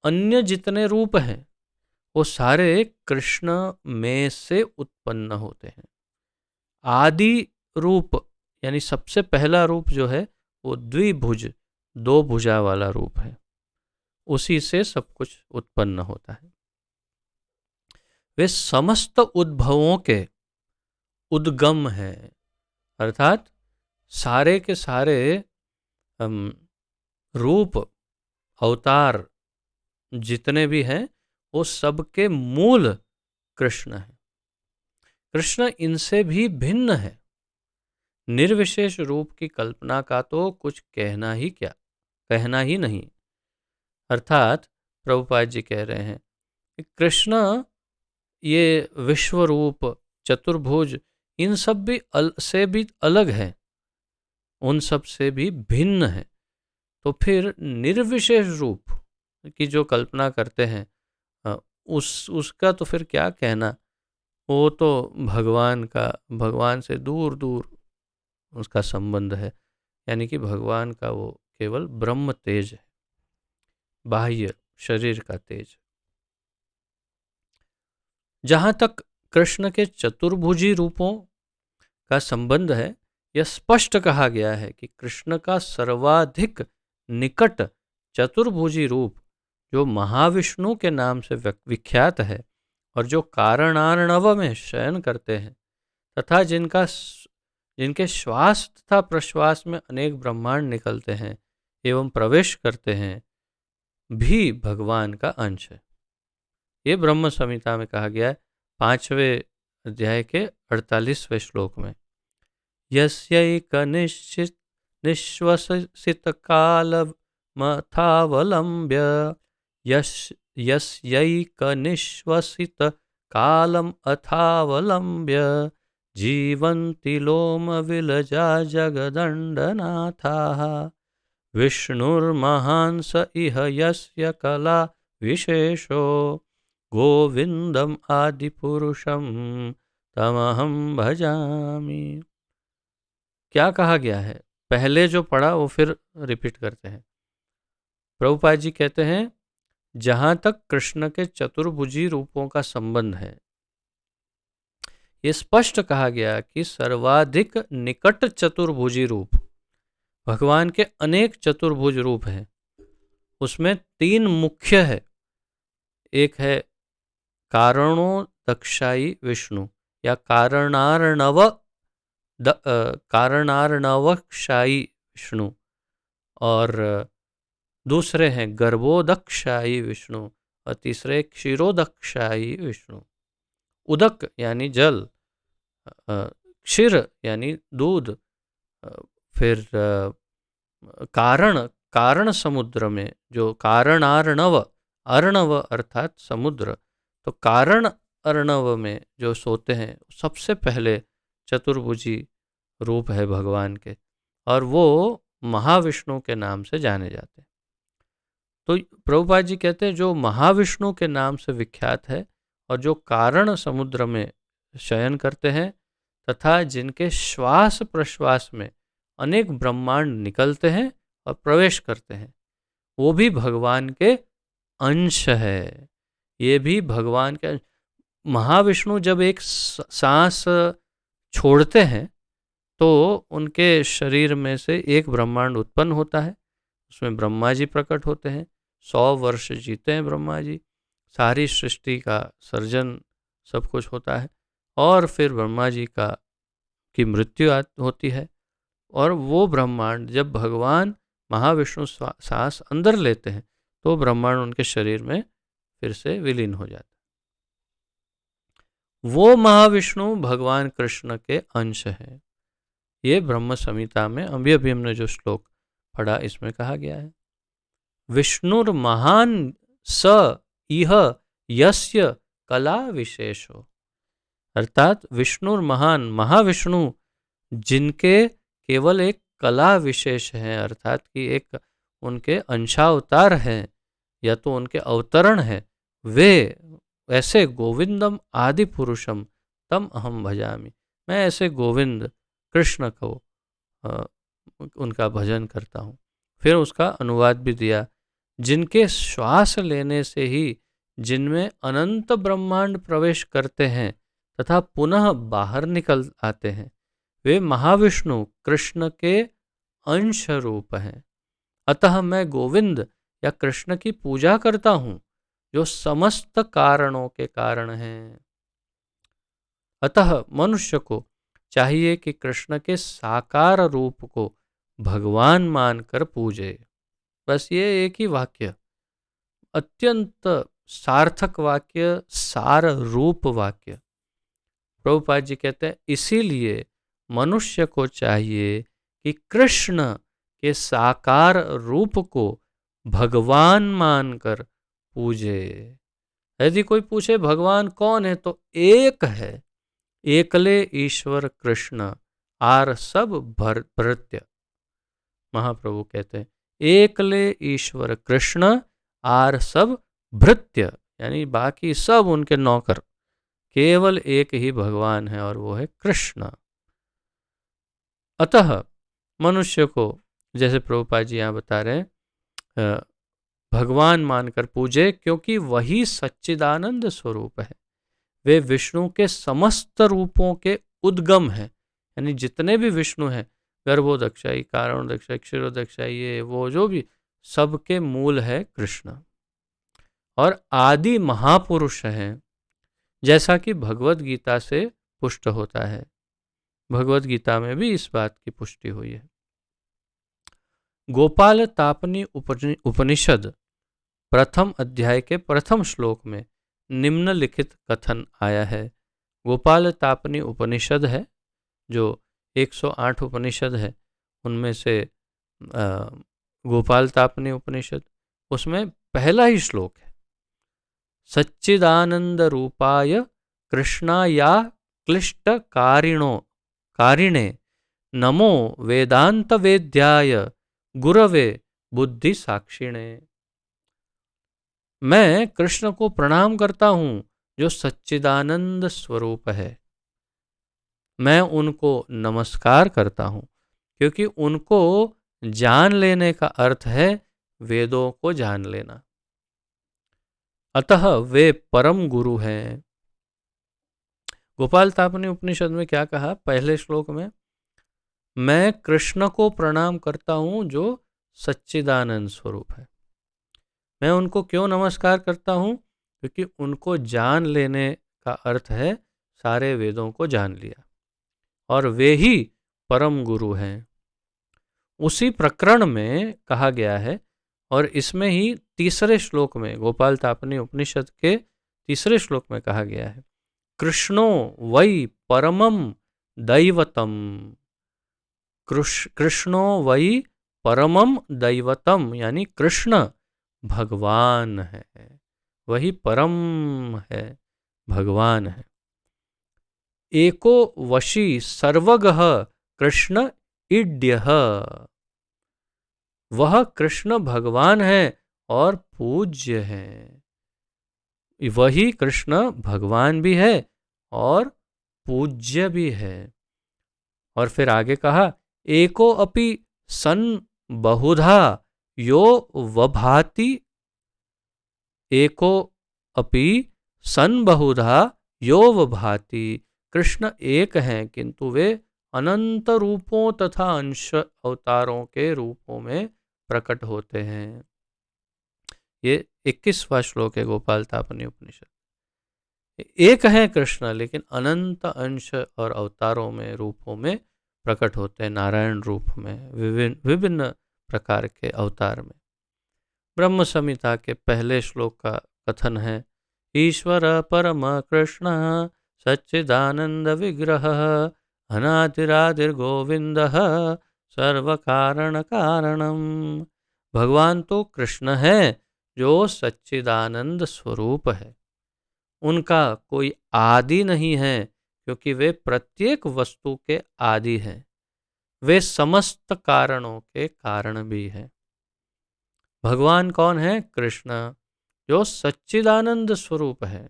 अन्य जितने रूप हैं वो सारे कृष्ण में से उत्पन्न होते हैं। आदि रूप यानी सबसे पहला रूप जो है वो द्विभुज, दो भुजा वाला रूप है, उसी से सब कुछ उत्पन्न होता है। वे समस्त उद्भवों के उद्गम है, अर्थात सारे के सारे रूप अवतार जितने भी हैं वो सबके मूल कृष्ण है। कृष्ण इनसे भी भिन्न है। निर्विशेष रूप की कल्पना का तो कुछ कहना ही नहीं। अर्थात प्रभुपाद जी कह रहे हैं कि कृष्ण ये विश्व रूप, चतुर्भुज, इन सब से भी अलग है, उन सब से भी भिन्न है। तो फिर निर्विशेष रूप की जो कल्पना करते हैं उसका तो फिर क्या कहना, वो तो भगवान से दूर दूर उसका संबंध है। यानी कि भगवान का वो केवल ब्रह्म तेज है, बाह्य शरीर का तेज। जहाँ तक कृष्ण के चतुर्भुजी रूपों का संबंध है, यह स्पष्ट कहा गया है कि कृष्ण का सर्वाधिक निकट चतुर्भुजी रूप जो महाविष्णु के नाम से विख्यात है और जो कारणार्णव में शयन करते हैं तथा जिनके श्वास तथा प्रश्वास में अनेक ब्रह्मांड निकलते हैं एवं प्रवेश करते हैं, भी भगवान का अंश है। ये ब्रह्म संहिता में कहा गया है 5वें अध्याय के 48वें श्लोक में। यस्यैक निश्वसित कालमथावलंब्य यस्यैक निश्वसित कालम अथावलंब्य जीवन्ति लोम विलजा जगदण्डनाथाः विष्णुर्महान् स इह यस्य कला विशेषो गोविंदम आदिपुरुषम तमहम भजामि। क्या कहा गया है, पहले जो पढ़ा वो फिर रिपीट करते हैं। प्रभुपाद जी कहते हैं जहां तक कृष्ण के चतुर्भुजी रूपों का संबंध है, ये स्पष्ट कहा गया कि सर्वाधिक निकट चतुर्भुजी रूप, भगवान के अनेक चतुर्भुज रूप हैं, उसमें 3 मुख्य है। एक है कारणोदक्षायी विष्णु या कारणार्णवक्षायी विष्णु, और दूसरे हैं गर्भोदक्षायी विष्णु, और तीसरे क्षीरोदक्षायी विष्णु। उदक यानी जल, क्षीर यानी दूध, फिर कारण समुद्र में जो कारणार्णव, अर्णव अर्थात समुद्र, तो कारण अर्णव में जो सोते हैं सबसे पहले चतुर्भुजी रूप है भगवान के, और वो महाविष्णु के नाम से जाने जाते हैं। तो प्रभुपाद जी कहते हैं जो महाविष्णु के नाम से विख्यात है और जो कारण समुद्र में शयन करते हैं तथा जिनके श्वास प्रश्वास में अनेक ब्रह्मांड निकलते हैं और प्रवेश करते हैं, वो भी भगवान के अंश है। ये भी भगवान के, महाविष्णु जब एक सांस छोड़ते हैं तो उनके शरीर में से एक ब्रह्मांड उत्पन्न होता है, उसमें ब्रह्मा जी प्रकट होते हैं, 100 वर्ष जीते हैं ब्रह्मा जी, सारी सृष्टि का सर्जन सब कुछ होता है, और फिर ब्रह्मा जी की मृत्यु होती है, और वो ब्रह्मांड जब भगवान महाविष्णु सांस अंदर लेते हैं तो ब्रह्मांड उनके शरीर में फिर से विलीन हो जाता है। वो महाविष्णु भगवान कृष्ण के अंश है। ये ब्रह्म संहिता में अभी हमने जो श्लोक पढ़ा इसमें कहा गया है, विष्णुर्महान स इह यस्य कला विशेषो, अर्थात विष्णुर्महान, महाविष्णु जिनके केवल एक कला विशेष है, अर्थात कि एक उनके अंशावतार हैं या तो उनके अवतरण है, वे ऐसे गोविंदम आदि पुरुषम तम अहम भजामि, मैं ऐसे गोविंद कृष्ण को उनका भजन करता हूँ। फिर उसका अनुवाद भी दिया, जिनके श्वास लेने से ही जिनमें अनंत ब्रह्मांड प्रवेश करते हैं तथा पुनः बाहर निकल आते हैं, वे महाविष्णु कृष्ण के अंश रूप हैं। अतः मैं गोविंद या कृष्ण की पूजा करता हूँ जो समस्त कारणों के कारण हैं। अतः मनुष्य को चाहिए कि कृष्ण के साकार रूप को भगवान मानकर पूजे। बस ये एक ही वाक्य, अत्यंत सार्थक वाक्य, सार रूप वाक्य। प्रभुपाद जी कहते हैं इसीलिए मनुष्य को चाहिए कि कृष्ण के साकार रूप को भगवान मानकर पूजे। यदि कोई पूछे भगवान कौन है, तो एक है, एकले ईश्वर कृष्ण आर सब भृत्य। महाप्रभु कहते हैं एकले ईश्वर कृष्ण आर सब भृत्य, यानी बाकी सब उनके नौकर, केवल एक ही भगवान है और वो है कृष्ण। अतः मनुष्य को, जैसे प्रभुपाद जी यहाँ बता रहे हैं, भगवान मानकर पूजे, क्योंकि वही सच्चिदानंद स्वरूप है। वे विष्णु के समस्त रूपों के उद्गम हैं, यानी जितने भी विष्णु हैं, गर्भोदक्षाई, कारणोदक्षाई, क्षीरोदक्षाई, ये वो जो भी, सबके मूल है कृष्ण और आदि महापुरुष हैं, जैसा कि भगवत गीता से पुष्ट होता है। भगवत गीता में भी इस बात की पुष्टि हुई है। गोपाल तापनी उपनिषद प्रथम अध्याय के प्रथम श्लोक में निम्नलिखित कथन आया है। गोपाल तापनी उपनिषद है जो 108 उपनिषद है, उनमें से गोपाल तापनी उपनिषद, उसमें पहला ही श्लोक है, सच्चिदानंद रूपाय कृष्णाया क्लिष्ट कारिणे नमो वेदांत वेद्याय गुरवे बुद्धि साक्षिणे। मैं कृष्ण को प्रणाम करता हूँ जो सच्चिदानंद स्वरूप है। मैं उनको नमस्कार करता हूँ क्योंकि उनको जान लेने का अर्थ है वेदों को जान लेना। अतः वे परम गुरु हैं। गोपाल तापनी उपनिषद में क्या कहा पहले श्लोक में? मैं कृष्ण को प्रणाम करता हूँ जो सच्चिदानंद स्वरूप है। मैं उनको क्यों नमस्कार करता हूँ? क्योंकि उनको जान लेने का अर्थ है सारे वेदों को जान लिया और वे ही परम गुरु हैं। उसी प्रकरण में कहा गया है और इसमें ही तीसरे श्लोक में, गोपाल तापनी उपनिषद के तीसरे श्लोक में कहा गया है, कृष्णो वै परमम दैवतम। कृष्णो वै परमम दैवतम, यानी कृष्ण भगवान है, वही परम है, भगवान है। एको वशी सर्वगः कृष्ण इड्यः, वह कृष्ण भगवान है और पूज्य है। वही कृष्ण भगवान भी है और पूज्य भी है। और फिर आगे कहा, एको अपि सन बहुधा यो वभाति, एको अपि सन बहुधा यो वभाति। कृष्ण एक हैं किंतु वे अनंत रूपों तथा अंश अवतारों के रूपों में प्रकट होते हैं। ये 21वां श्लोक है गोपाल तापनी उपनिषद। एक है कृष्ण लेकिन अनंत अंश और अवतारों में, रूपों में प्रकट होते हैं, नारायण रूप में, विभिन्न प्रकार के अवतार में। ब्रह्म संहिता के पहले श्लोक का कथन है, ईश्वर परम कृष्ण सच्चिदानंद विग्रह अनादिरादिर्गोविंद सर्व कारण कारणम। भगवान तो कृष्ण है जो सच्चिदानंद स्वरूप है। उनका कोई आदि नहीं है क्योंकि वे प्रत्येक वस्तु के आदि हैं। वे समस्त कारणों के कारण भी हैं। भगवान कौन है? कृष्ण, जो सच्चिदानंद स्वरूप है,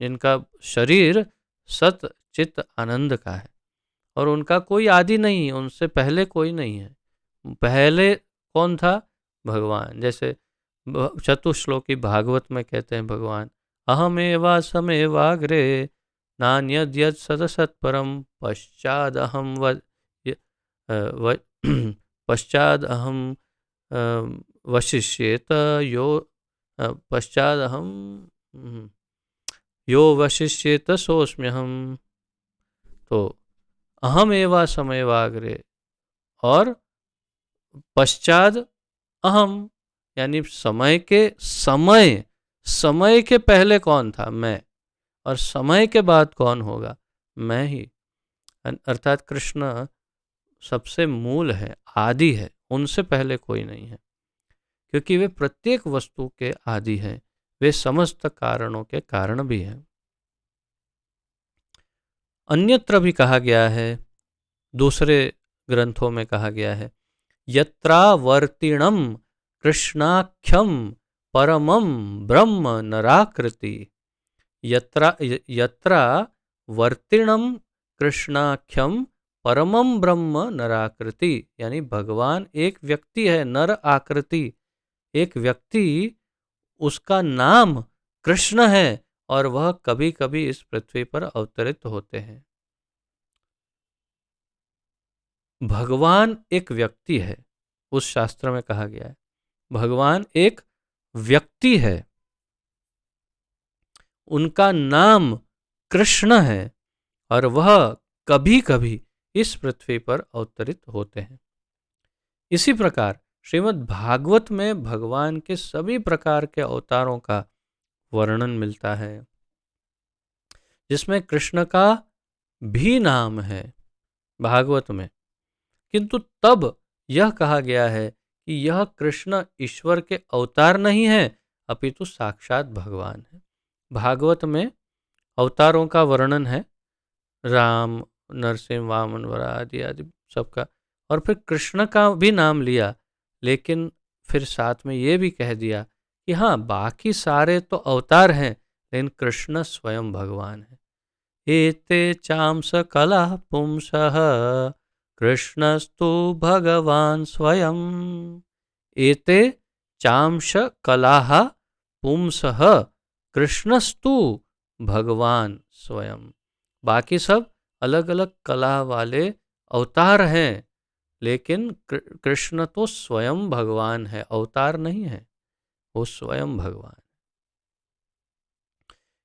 जिनका शरीर सत चित आनंद का है और उनका कोई आदि नहीं, उनसे पहले कोई नहीं है। पहले कौन था? भगवान। जैसे चतुश्लोकी भागवत में कहते हैं भगवान, अहमेवा समेवाग्रे नान्यद्यत् सदसत्परम पश्चादहम पश्चादहम वशिष्येत यो पश्चादहम यो वशिष्येत सोऽस्म्यहम। तो अहम एवा समयवाग्रे और पश्चात अहम, यानी समय के पहले कौन था? मैं। और समय के बाद कौन होगा? मैं ही। अर्थात कृष्ण सबसे मूल है, आदि है, उनसे पहले कोई नहीं है, क्योंकि वे प्रत्येक वस्तु के आदि हैं, वे समस्त कारणों के कारण भी हैं। अन्यत्र भी कहा गया है, दूसरे ग्रंथों में कहा गया है, यत्रावर्तिणम कृष्णाख्यम परमम ब्रह्म नराकृति। यत्रा वर्तिणम कृष्णाख्यम परमम ब्रह्म नराकृति, यानी भगवान एक व्यक्ति है, नर आकृति, एक व्यक्ति, उसका नाम कृष्ण है और वह कभी कभी इस पृथ्वी पर अवतरित होते हैं। भगवान एक व्यक्ति है, उस शास्त्र में कहा गया है भगवान एक व्यक्ति है, उनका नाम कृष्ण है और वह कभी कभी इस पृथ्वी पर अवतरित होते हैं। इसी प्रकार श्रीमद् भागवत में भगवान के सभी प्रकार के अवतारों का वर्णन मिलता है, जिसमें कृष्ण का भी नाम है भागवत में, किंतु तब यह कहा गया है कि यह कृष्ण ईश्वर के अवतार नहीं है, अपितु साक्षात भगवान है। भागवत में अवतारों का वर्णन है, राम, नरसिंह, वामन, वराह आदि आदि सबका, और फिर कृष्ण का भी नाम लिया, लेकिन फिर साथ में ये भी कह दिया कि हाँ, बाकी सारे तो अवतार हैं, लेकिन कृष्ण स्वयं भगवान है। एते चांस कला पुंसः कृष्णस्तु भगवान स्वयं। एते चांश कलाः पुंसः कृष्णस्तु भगवान स्वयं। बाकी सब अलग अलग कला वाले अवतार हैं, लेकिन कृष्ण तो स्वयं भगवान है, अवतार नहीं है, वो स्वयं भगवान।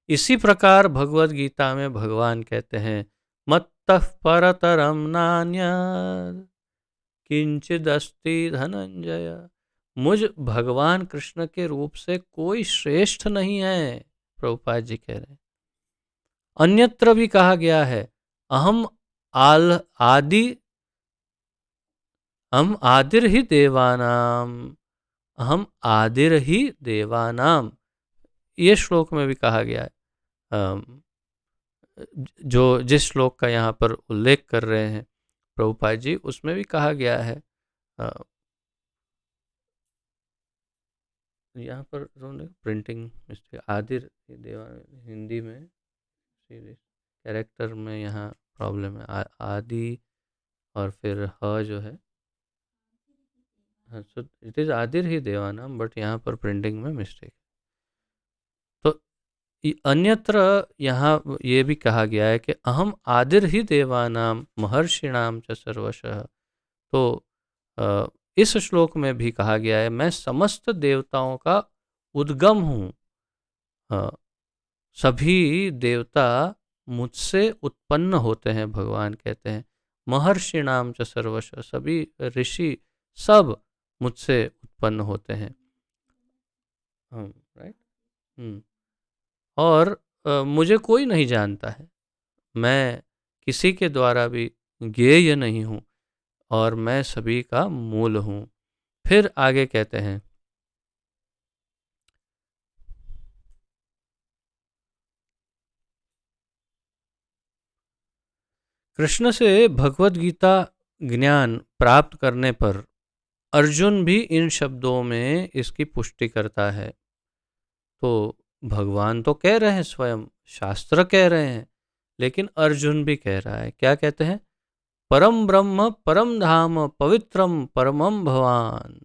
इसी प्रकार भगवत गीता में भगवान कहते हैं, मत्तः परतरम नान्यत् किंचिदस्ति धनंजय। मुझ भगवान कृष्ण के रूप से कोई श्रेष्ठ नहीं है, प्रभुपाद जी कह रहे हैं। अन्यत्र भी कहा गया है, अहम आदिर ही देवानाम, अहम आदिर ही देवानाम। ये श्लोक में भी कहा गया है, जो जिस श्लोक का यहाँ पर उल्लेख कर रहे हैं प्रभुपाद जी, उसमें भी कहा गया है, यहाँ पर प्रिंटिंग मिस्टेक, आदिर देवा, हिंदी में कैरेक्टर में यहाँ प्रॉब्लम है, आदि और फिर ह जो है, सो इट इज आदिर ही देवानाम, बट यहाँ पर प्रिंटिंग में मिस्टेक। तो अन्यत्र यहाँ ये भी कहा गया है कि अहम आदिर ही देवानाम महर्षिणाम च सर्वशः। तो इस श्लोक में भी कहा गया है, मैं समस्त देवताओं का उद्गम हूँ, सभी देवता मुझसे उत्पन्न होते हैं, भगवान कहते हैं महर्षिणाम च सर्वशः, सभी ऋषि सब मुझसे उत्पन्न होते हैं, राइट। और मुझे कोई नहीं जानता है, मैं किसी के द्वारा भी ज्ञेय नहीं हूँ और मैं सभी का मूल हूँ। फिर आगे कहते हैं, कृष्ण से भगवत गीता ज्ञान प्राप्त करने पर अर्जुन भी इन शब्दों में इसकी पुष्टि करता है। तो भगवान तो कह रहे हैं, स्वयं शास्त्र कह रहे हैं, लेकिन अर्जुन भी कह रहा है, क्या कहते हैं, परम ब्रह्म परम धाम पवित्रम परमम भवान।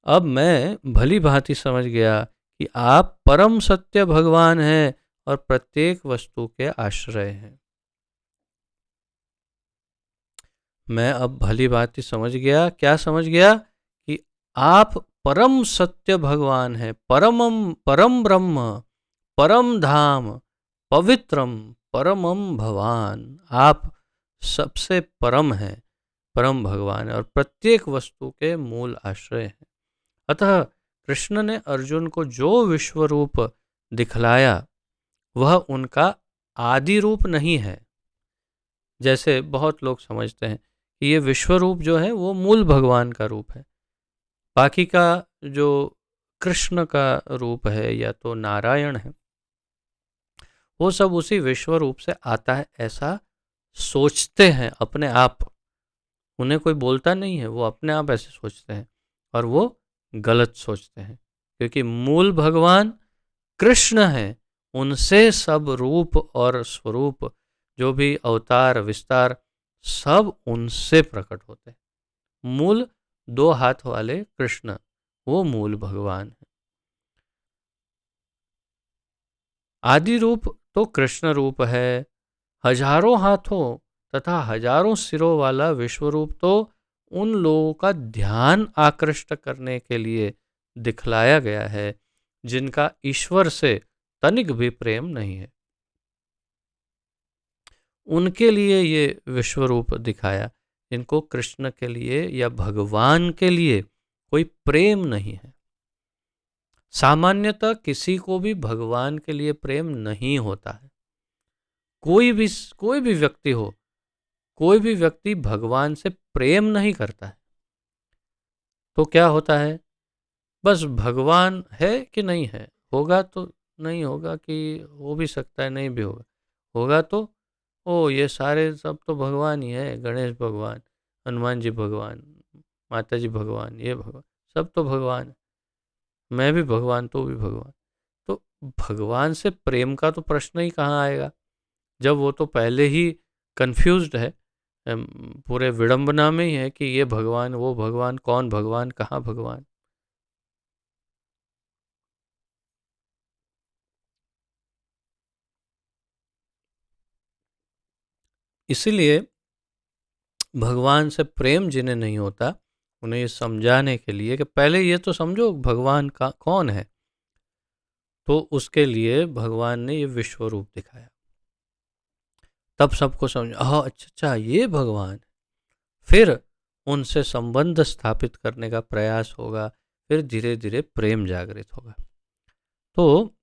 अब मैं भली भांति समझ गया कि आप परम सत्य भगवान हैं और प्रत्येक वस्तु के आश्रय हैं। मैं अब भली भांति समझ गया, क्या समझ गया, कि आप परम सत्य भगवान है, परम ब्रह्म, परम धाम, पवित्रम परमम भवान। आप सबसे परम हैं, परम भगवान है और प्रत्येक वस्तु के मूल आश्रय हैं। अतः कृष्ण ने अर्जुन को जो विश्व रूप दिखलाया वह उनका आदि रूप नहीं है। जैसे बहुत लोग समझते हैं कि ये विश्व रूप जो है वो मूल भगवान का रूप है, बाकी का जो कृष्ण का रूप है या तो नारायण है वो सब उसी विश्व रूप से आता है, ऐसा सोचते हैं अपने आप। उन्हें कोई बोलता नहीं है, वो अपने आप ऐसे सोचते हैं और वो गलत सोचते हैं, क्योंकि मूल भगवान कृष्ण है। उनसे सब रूप और स्वरूप, जो भी अवतार विस्तार, सब उनसे प्रकट होते हैं। मूल दो हाथ वाले कृष्ण वो मूल भगवान है। आदि रूप तो कृष्ण रूप है। हजारों हाथों तथा हजारों सिरों वाला विश्व रूप तो उन लोगों का ध्यान आकृष्ट करने के लिए दिखलाया गया है जिनका ईश्वर से तनिक भी प्रेम नहीं है। उनके लिए ये विश्व रूप दिखाया, इनको कृष्ण के लिए या भगवान के लिए कोई प्रेम नहीं है। सामान्यतः किसी को भी भगवान के लिए प्रेम नहीं होता है। कोई भी व्यक्ति हो, कोई भी व्यक्ति भगवान से प्रेम नहीं करता है। तो क्या होता है, बस भगवान है कि नहीं है, होगा तो नहीं होगा, कि हो भी सकता है नहीं भी होगा, होगा तो ओ ये सारे सब तो भगवान ही है, गणेश भगवान, हनुमान जी भगवान, माता जी भगवान, ये भगवान, सब तो भगवान है, मैं भी भगवान तो भी भगवान। तो भगवान से प्रेम का तो प्रश्न ही कहाँ आएगा, जब वो तो पहले ही कंफ्यूज्ड है, पूरे विडंबना में ही है कि ये भगवान वो भगवान, कौन भगवान कहाँ भगवान। इसीलिए भगवान से प्रेम जिन्हें नहीं होता, उन्हें ये समझाने के लिए कि पहले ये तो समझो भगवान का कौन है, तो उसके लिए भगवान ने ये विश्व रूप दिखाया। तब सबको समझ, हाँ अच्छा अच्छा ये भगवान है। फिर उनसे संबंध स्थापित करने का प्रयास होगा, फिर धीरे धीरे प्रेम जागृत होगा। तो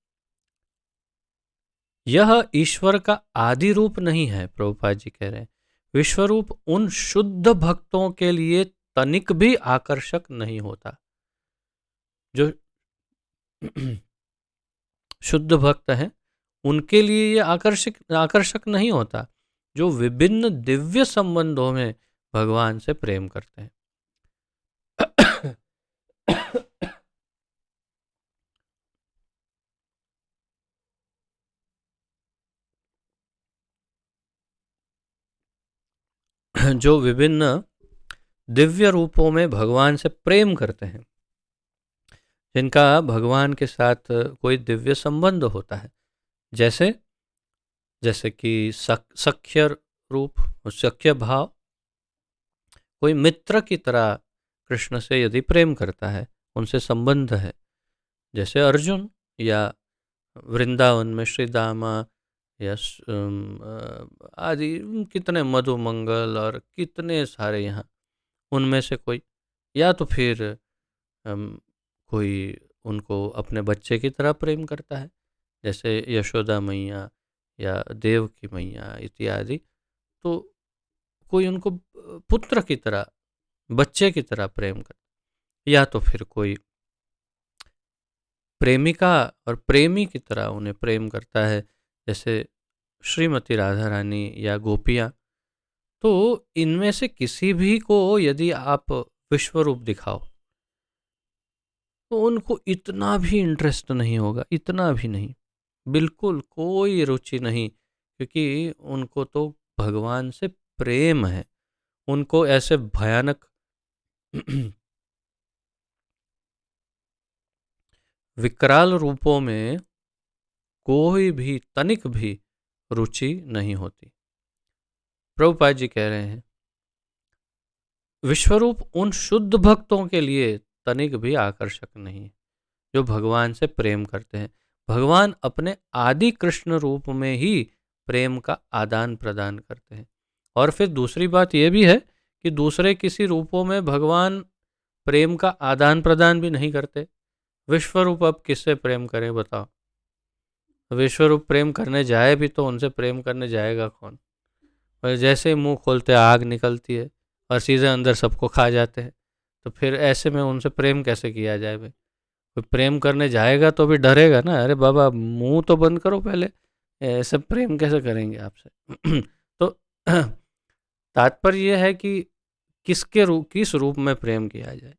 यह ईश्वर का आदि रूप नहीं है, प्रभुपाद जी कह रहे हैं। विश्व रूप उन शुद्ध भक्तों के लिए तनिक भी आकर्षक नहीं होता। जो शुद्ध भक्त हैं उनके लिए ये आकर्षक आकर्षक नहीं होता, जो विभिन्न दिव्य संबंधों में भगवान से प्रेम करते हैं। जो विभिन्न दिव्य रूपों में भगवान से प्रेम करते हैं, जिनका भगवान के साथ कोई दिव्य संबंध होता है, जैसे जैसे कि सख्य रूप, सख्य भाव, कोई मित्र की तरह कृष्ण से यदि प्रेम करता है, उनसे संबंध है, जैसे अर्जुन, या वृंदावन में श्री दामा, या आदि कितने मधुमंगल और कितने सारे यहाँ, उनमें से कोई, या तो फिर कोई उनको अपने बच्चे की तरह प्रेम करता है, जैसे यशोदा मैया या देव की मैया इत्यादि। तो कोई उनको पुत्र की तरह, बच्चे की तरह प्रेम करता है, या तो फिर कोई प्रेमिका और प्रेमी की तरह उन्हें प्रेम करता है, जैसे श्रीमती राधा रानी या गोपियाँ। तो इनमें से किसी भी को यदि आप विश्व रूप दिखाओ तो उनको इतना भी इंटरेस्ट नहीं होगा, इतना भी नहीं, बिल्कुल कोई रुचि नहीं, क्योंकि उनको तो भगवान से प्रेम है। उनको ऐसे भयानक विकराल रूपों में कोई भी तनिक भी रुचि नहीं होती। प्रभुपाद जी कह रहे हैं, विश्वरूप उन शुद्ध भक्तों के लिए तनिक भी आकर्षक नहीं है, जो भगवान से प्रेम करते हैं। भगवान अपने आदि कृष्ण रूप में ही प्रेम का आदान प्रदान करते हैं। और फिर दूसरी बात यह भी है कि दूसरे किसी रूपों में भगवान प्रेम का आदान प्रदान भी नहीं करते। विश्वरूप अब किससे प्रेम करें बताओ? विश्वरूप प्रेम करने जाए भी तो उनसे प्रेम करने जाएगा कौन? और जैसे ही मुंह खोलते आग निकलती है और सीधे अंदर सबको खा जाते हैं। तो फिर ऐसे में उनसे प्रेम कैसे किया जाए भाई? कोई प्रेम करने जाएगा तो भी डरेगा ना, अरे बाबा मुंह तो बंद करो पहले, ऐसे प्रेम कैसे करेंगे आपसे? तो तात्पर्य यह है कि किस रूप में प्रेम किया जाए।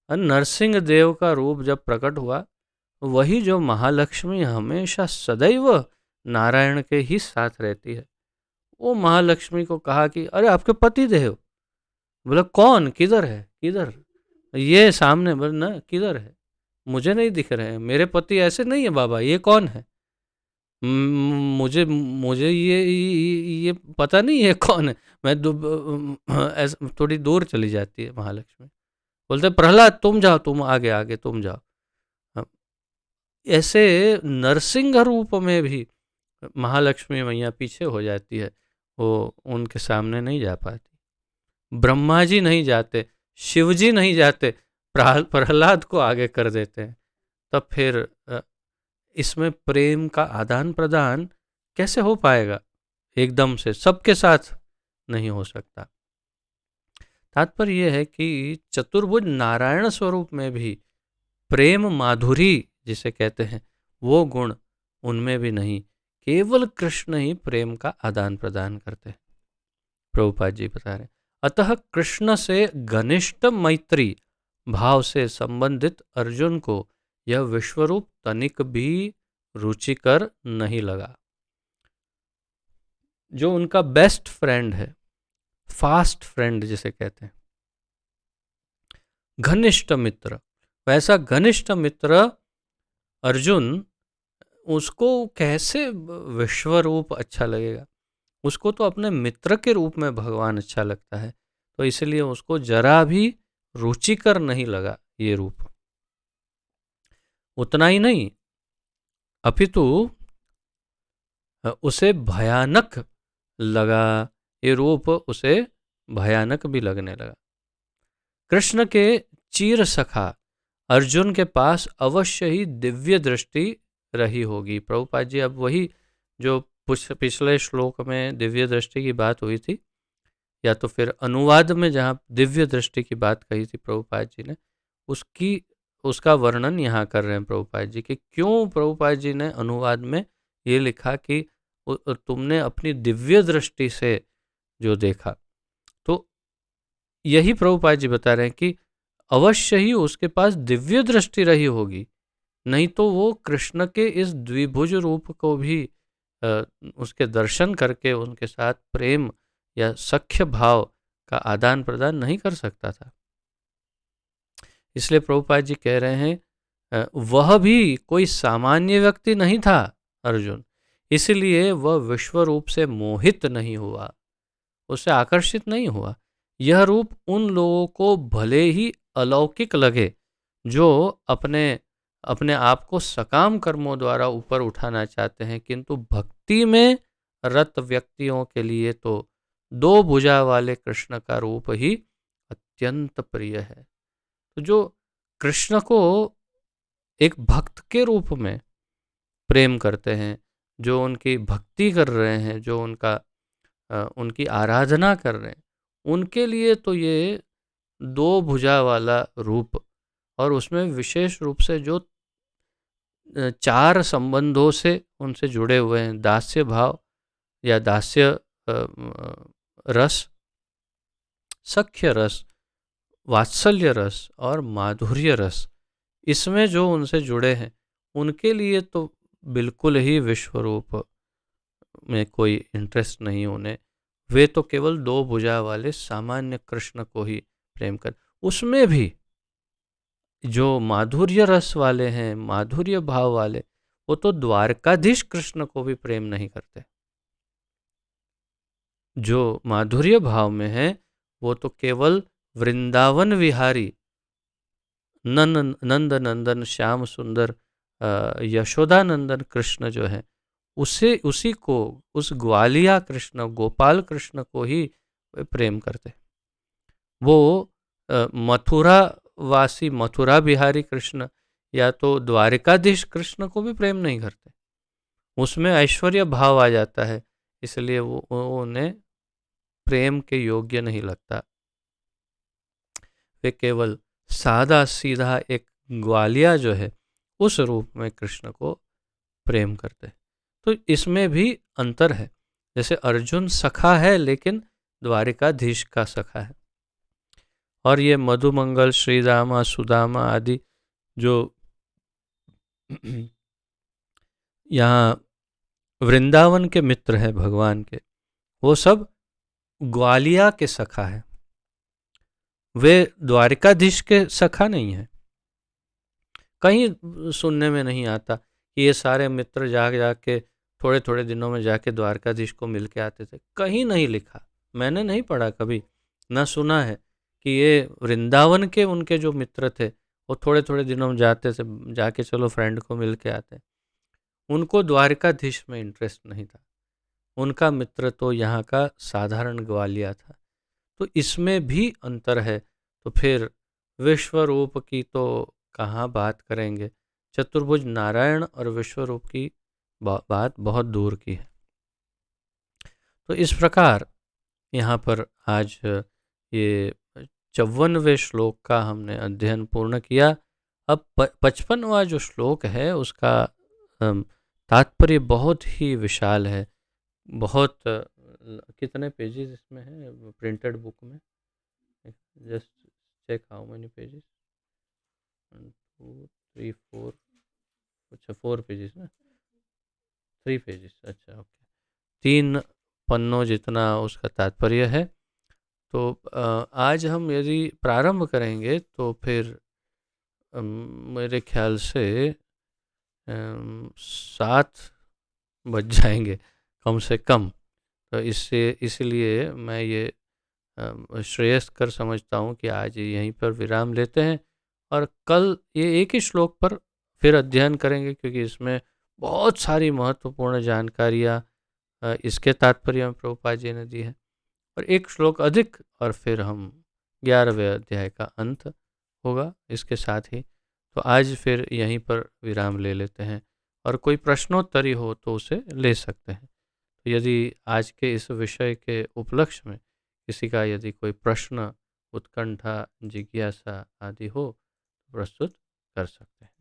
नरसिंह देव का रूप जब प्रकट हुआ, वही जो महालक्ष्मी हमेशा सदैव नारायण के ही साथ रहती है, वो महालक्ष्मी को कहा कि अरे आपके पति देव। बोला कौन, किधर है, किधर? ये सामने। बोले ना किधर है, मुझे नहीं दिख रहे हैं, मेरे पति ऐसे नहीं है बाबा, ये कौन है? मुझे मुझे ये पता नहीं है कौन है। ऐसे थोड़ी दूर चली जाती है महालक्ष्मी, बोलते प्रहलाद तुम जाओ, तुम आगे आगे तुम जाओ। ऐसे नरसिंह रूप में भी महालक्ष्मी मैया पीछे हो जाती है, वो उनके सामने नहीं जा पाती। ब्रह्मा जी नहीं जाते, शिव जी नहीं जाते, प्रहलाद को आगे कर देते हैं। तब फिर इसमें प्रेम का आदान प्रदान कैसे हो पाएगा? एकदम से सबके साथ नहीं हो सकता। तात्पर्य यह है कि चतुर्भुज नारायण स्वरूप में भी प्रेम माधुरी जिसे कहते हैं, वो गुण उनमें भी नहीं। केवल कृष्ण ही प्रेम का आदान प्रदान करते हैं, प्रभुपाद जी बता रहे हैं। अतः कृष्ण से घनिष्ठ मैत्री भाव से संबंधित अर्जुन को यह विश्वरूप तनिक भी रुचिकर नहीं लगा। जो उनका बेस्ट फ्रेंड है, फास्ट फ्रेंड जिसे कहते हैं, घनिष्ठ मित्र, वैसा घनिष्ठ मित्र अर्जुन, उसको कैसे विश्वरूप अच्छा लगेगा? उसको तो अपने मित्र के रूप में भगवान अच्छा लगता है, तो इसलिए उसको जरा भी रुचिकर नहीं लगा ये रूप। उतना ही नहीं, अपितु उसे भयानक लगा, ये रूप उसे भयानक भी लगने लगा। कृष्ण के चीर सखा अर्जुन के पास अवश्य ही दिव्य दृष्टि रही होगी। प्रभुपाद जी अब वही जो पिछले श्लोक में दिव्य दृष्टि की बात हुई थी, या तो फिर अनुवाद में जहाँ दिव्य दृष्टि की बात कही थी प्रभुपाद जी ने, उसका वर्णन यहाँ कर रहे हैं प्रभुपाद जी कि क्यों प्रभुपाद जी ने अनुवाद में ये लिखा कि तुमने अपनी दिव्य दृष्टि से जो देखा। तो यही प्रभुपाद जी बता रहे हैं कि अवश्य ही उसके पास दिव्य दृष्टि रही होगी, नहीं तो वो कृष्ण के इस द्विभुज रूप को भी उसके दर्शन करके उनके साथ प्रेम या सख्य भाव का आदान प्रदान नहीं कर सकता था। इसलिए प्रभुपाद जी कह रहे हैं वह भी कोई सामान्य व्यक्ति नहीं था अर्जुन, इसलिए वह विश्व रूप से मोहित नहीं हुआ, उससे आकर्षित नहीं हुआ। यह रूप उन लोगों को भले ही अलौकिक लगे जो अपने आप को सकाम कर्मों द्वारा ऊपर उठाना चाहते हैं, किंतु भक्ति में रत व्यक्तियों के लिए तो दो भुजा वाले कृष्ण का रूप ही अत्यंत प्रिय है। तो जो कृष्ण को एक भक्त के रूप में प्रेम करते हैं, जो उनकी भक्ति कर रहे हैं, जो उनकी आराधना कर रहे हैं, उनके लिए तो ये दो भुजा वाला रूप, और उसमें विशेष रूप से जो चार संबंधों से उनसे जुड़े हुए हैं, दास्य भाव या दास्य रस, सख्य रस, वात्सल्य रस और माधुर्य रस, इसमें जो उनसे जुड़े हैं, उनके लिए तो बिल्कुल ही विश्वरूप में कोई इंटरेस्ट नहीं उन्हें। वे तो केवल दो भुजा वाले सामान्य कृष्ण को ही प्रेम कर, उसमें भी जो माधुर्य रस वाले हैं, माधुर्य भाव वाले, वो तो द्वारकाधीश कृष्ण को भी प्रेम नहीं करते। जो माधुर्य भाव में है वो तो केवल वृंदावन विहारी नंद नंदन श्याम सुंदर यशोदा नंदन कृष्ण जो है, उसी को, उस ग्वालिया कृष्ण गोपाल कृष्ण को ही वे प्रेम करते। वो मथुरा वासी मथुरा बिहारी कृष्ण या तो द्वारिकाधीश कृष्ण को भी प्रेम नहीं करते। उसमें ऐश्वर्य भाव आ जाता है, इसलिए वो उन्हें प्रेम के योग्य नहीं लगता। वे केवल सादा सीधा एक ग्वालिया जो है उस रूप में कृष्ण को प्रेम करते। तो इसमें भी अंतर है। जैसे अर्जुन सखा है लेकिन द्वारिकाधीश का सखा है, और ये मधुमंगल श्रीदामा सुदामा आदि जो यहाँ वृंदावन के मित्र हैं भगवान के, वो सब ग्वालिया के सखा है, वे द्वारिकाधीश के सखा नहीं है। कहीं सुनने में नहीं आता कि ये सारे मित्र जाके थोड़े थोड़े दिनों में जाके द्वारकाधीश को मिल के आते थे। कहीं नहीं लिखा, मैंने नहीं पढ़ा कभी, ना सुना है कि ये वृंदावन के उनके जो मित्र थे वो थोड़े थोड़े दिनों में जाते थे, जाके चलो फ्रेंड को मिल के आते। उनको द्वारकाधीश में इंटरेस्ट नहीं था, उनका मित्र तो यहाँ का साधारण ग्वालिया था। तो इसमें भी अंतर है। तो फिर विश्वरूप की तो कहाँ बात करेंगे, चतुर्भुज नारायण और विश्वरूप की बात बहुत दूर की है। तो इस प्रकार यहाँ पर आज ये 54वें श्लोक का हमने अध्ययन पूर्ण किया। अब 55वां जो श्लोक है उसका तात्पर्य बहुत ही विशाल है। बहुत कितने पेजेस इसमें है प्रिंटेड बुक में? Just check how many pages. 1 2 3 4, अच्छा 4 पेजेस ना, 3 पेजेस, अच्छा ओके, 3 पन्नों जितना उसका तात्पर्य है। तो आज हम यदि प्रारंभ करेंगे तो फिर मेरे ख्याल से 7 बज जाएंगे कम से कम। तो इसलिए मैं ये श्रेयस्कर समझता हूँ कि आज यहीं पर विराम लेते हैं और कल ये एक ही श्लोक पर फिर अध्ययन करेंगे, क्योंकि इसमें बहुत सारी महत्वपूर्ण जानकारियाँ इसके तात्पर्य में प्रभुपाद जी ने दी है। और एक श्लोक अधिक और फिर हम 11वें अध्याय का अंत होगा इसके साथ ही। तो आज फिर यहीं पर विराम ले लेते हैं, और कोई प्रश्नोत्तरी हो तो उसे ले सकते हैं। तो यदि आज के इस विषय के उपलक्ष्य में किसी का यदि कोई प्रश्न, उत्कंठा, जिज्ञासा आदि हो तो प्रस्तुत कर सकते हैं।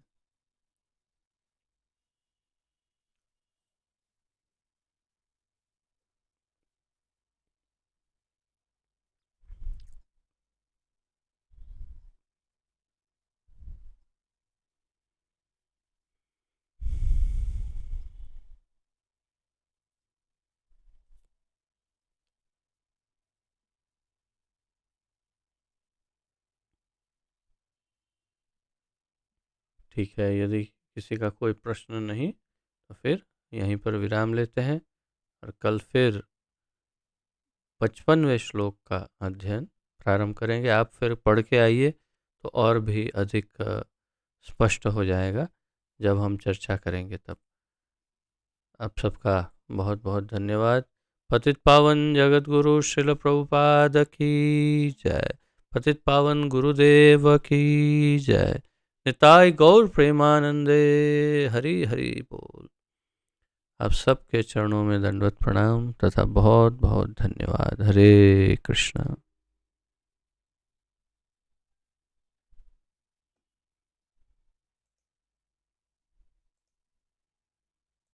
ठीक है, यदि किसी का कोई प्रश्न नहीं तो फिर यहीं पर विराम लेते हैं और कल फिर 55वें श्लोक का अध्ययन प्रारंभ करेंगे। आप फिर पढ़ के आइए तो और भी अधिक स्पष्ट हो जाएगा जब हम चर्चा करेंगे तब। आप सबका बहुत बहुत धन्यवाद। पतित पावन जगत गुरु श्रील प्रभुपाद की जय। पतित पावन गुरुदेव की जय। निताय गौर प्रेमानंदे। हरि हरि बोल। आप सबके चरणों में दंडवत प्रणाम तथा बहुत बहुत धन्यवाद। हरे कृष्णा।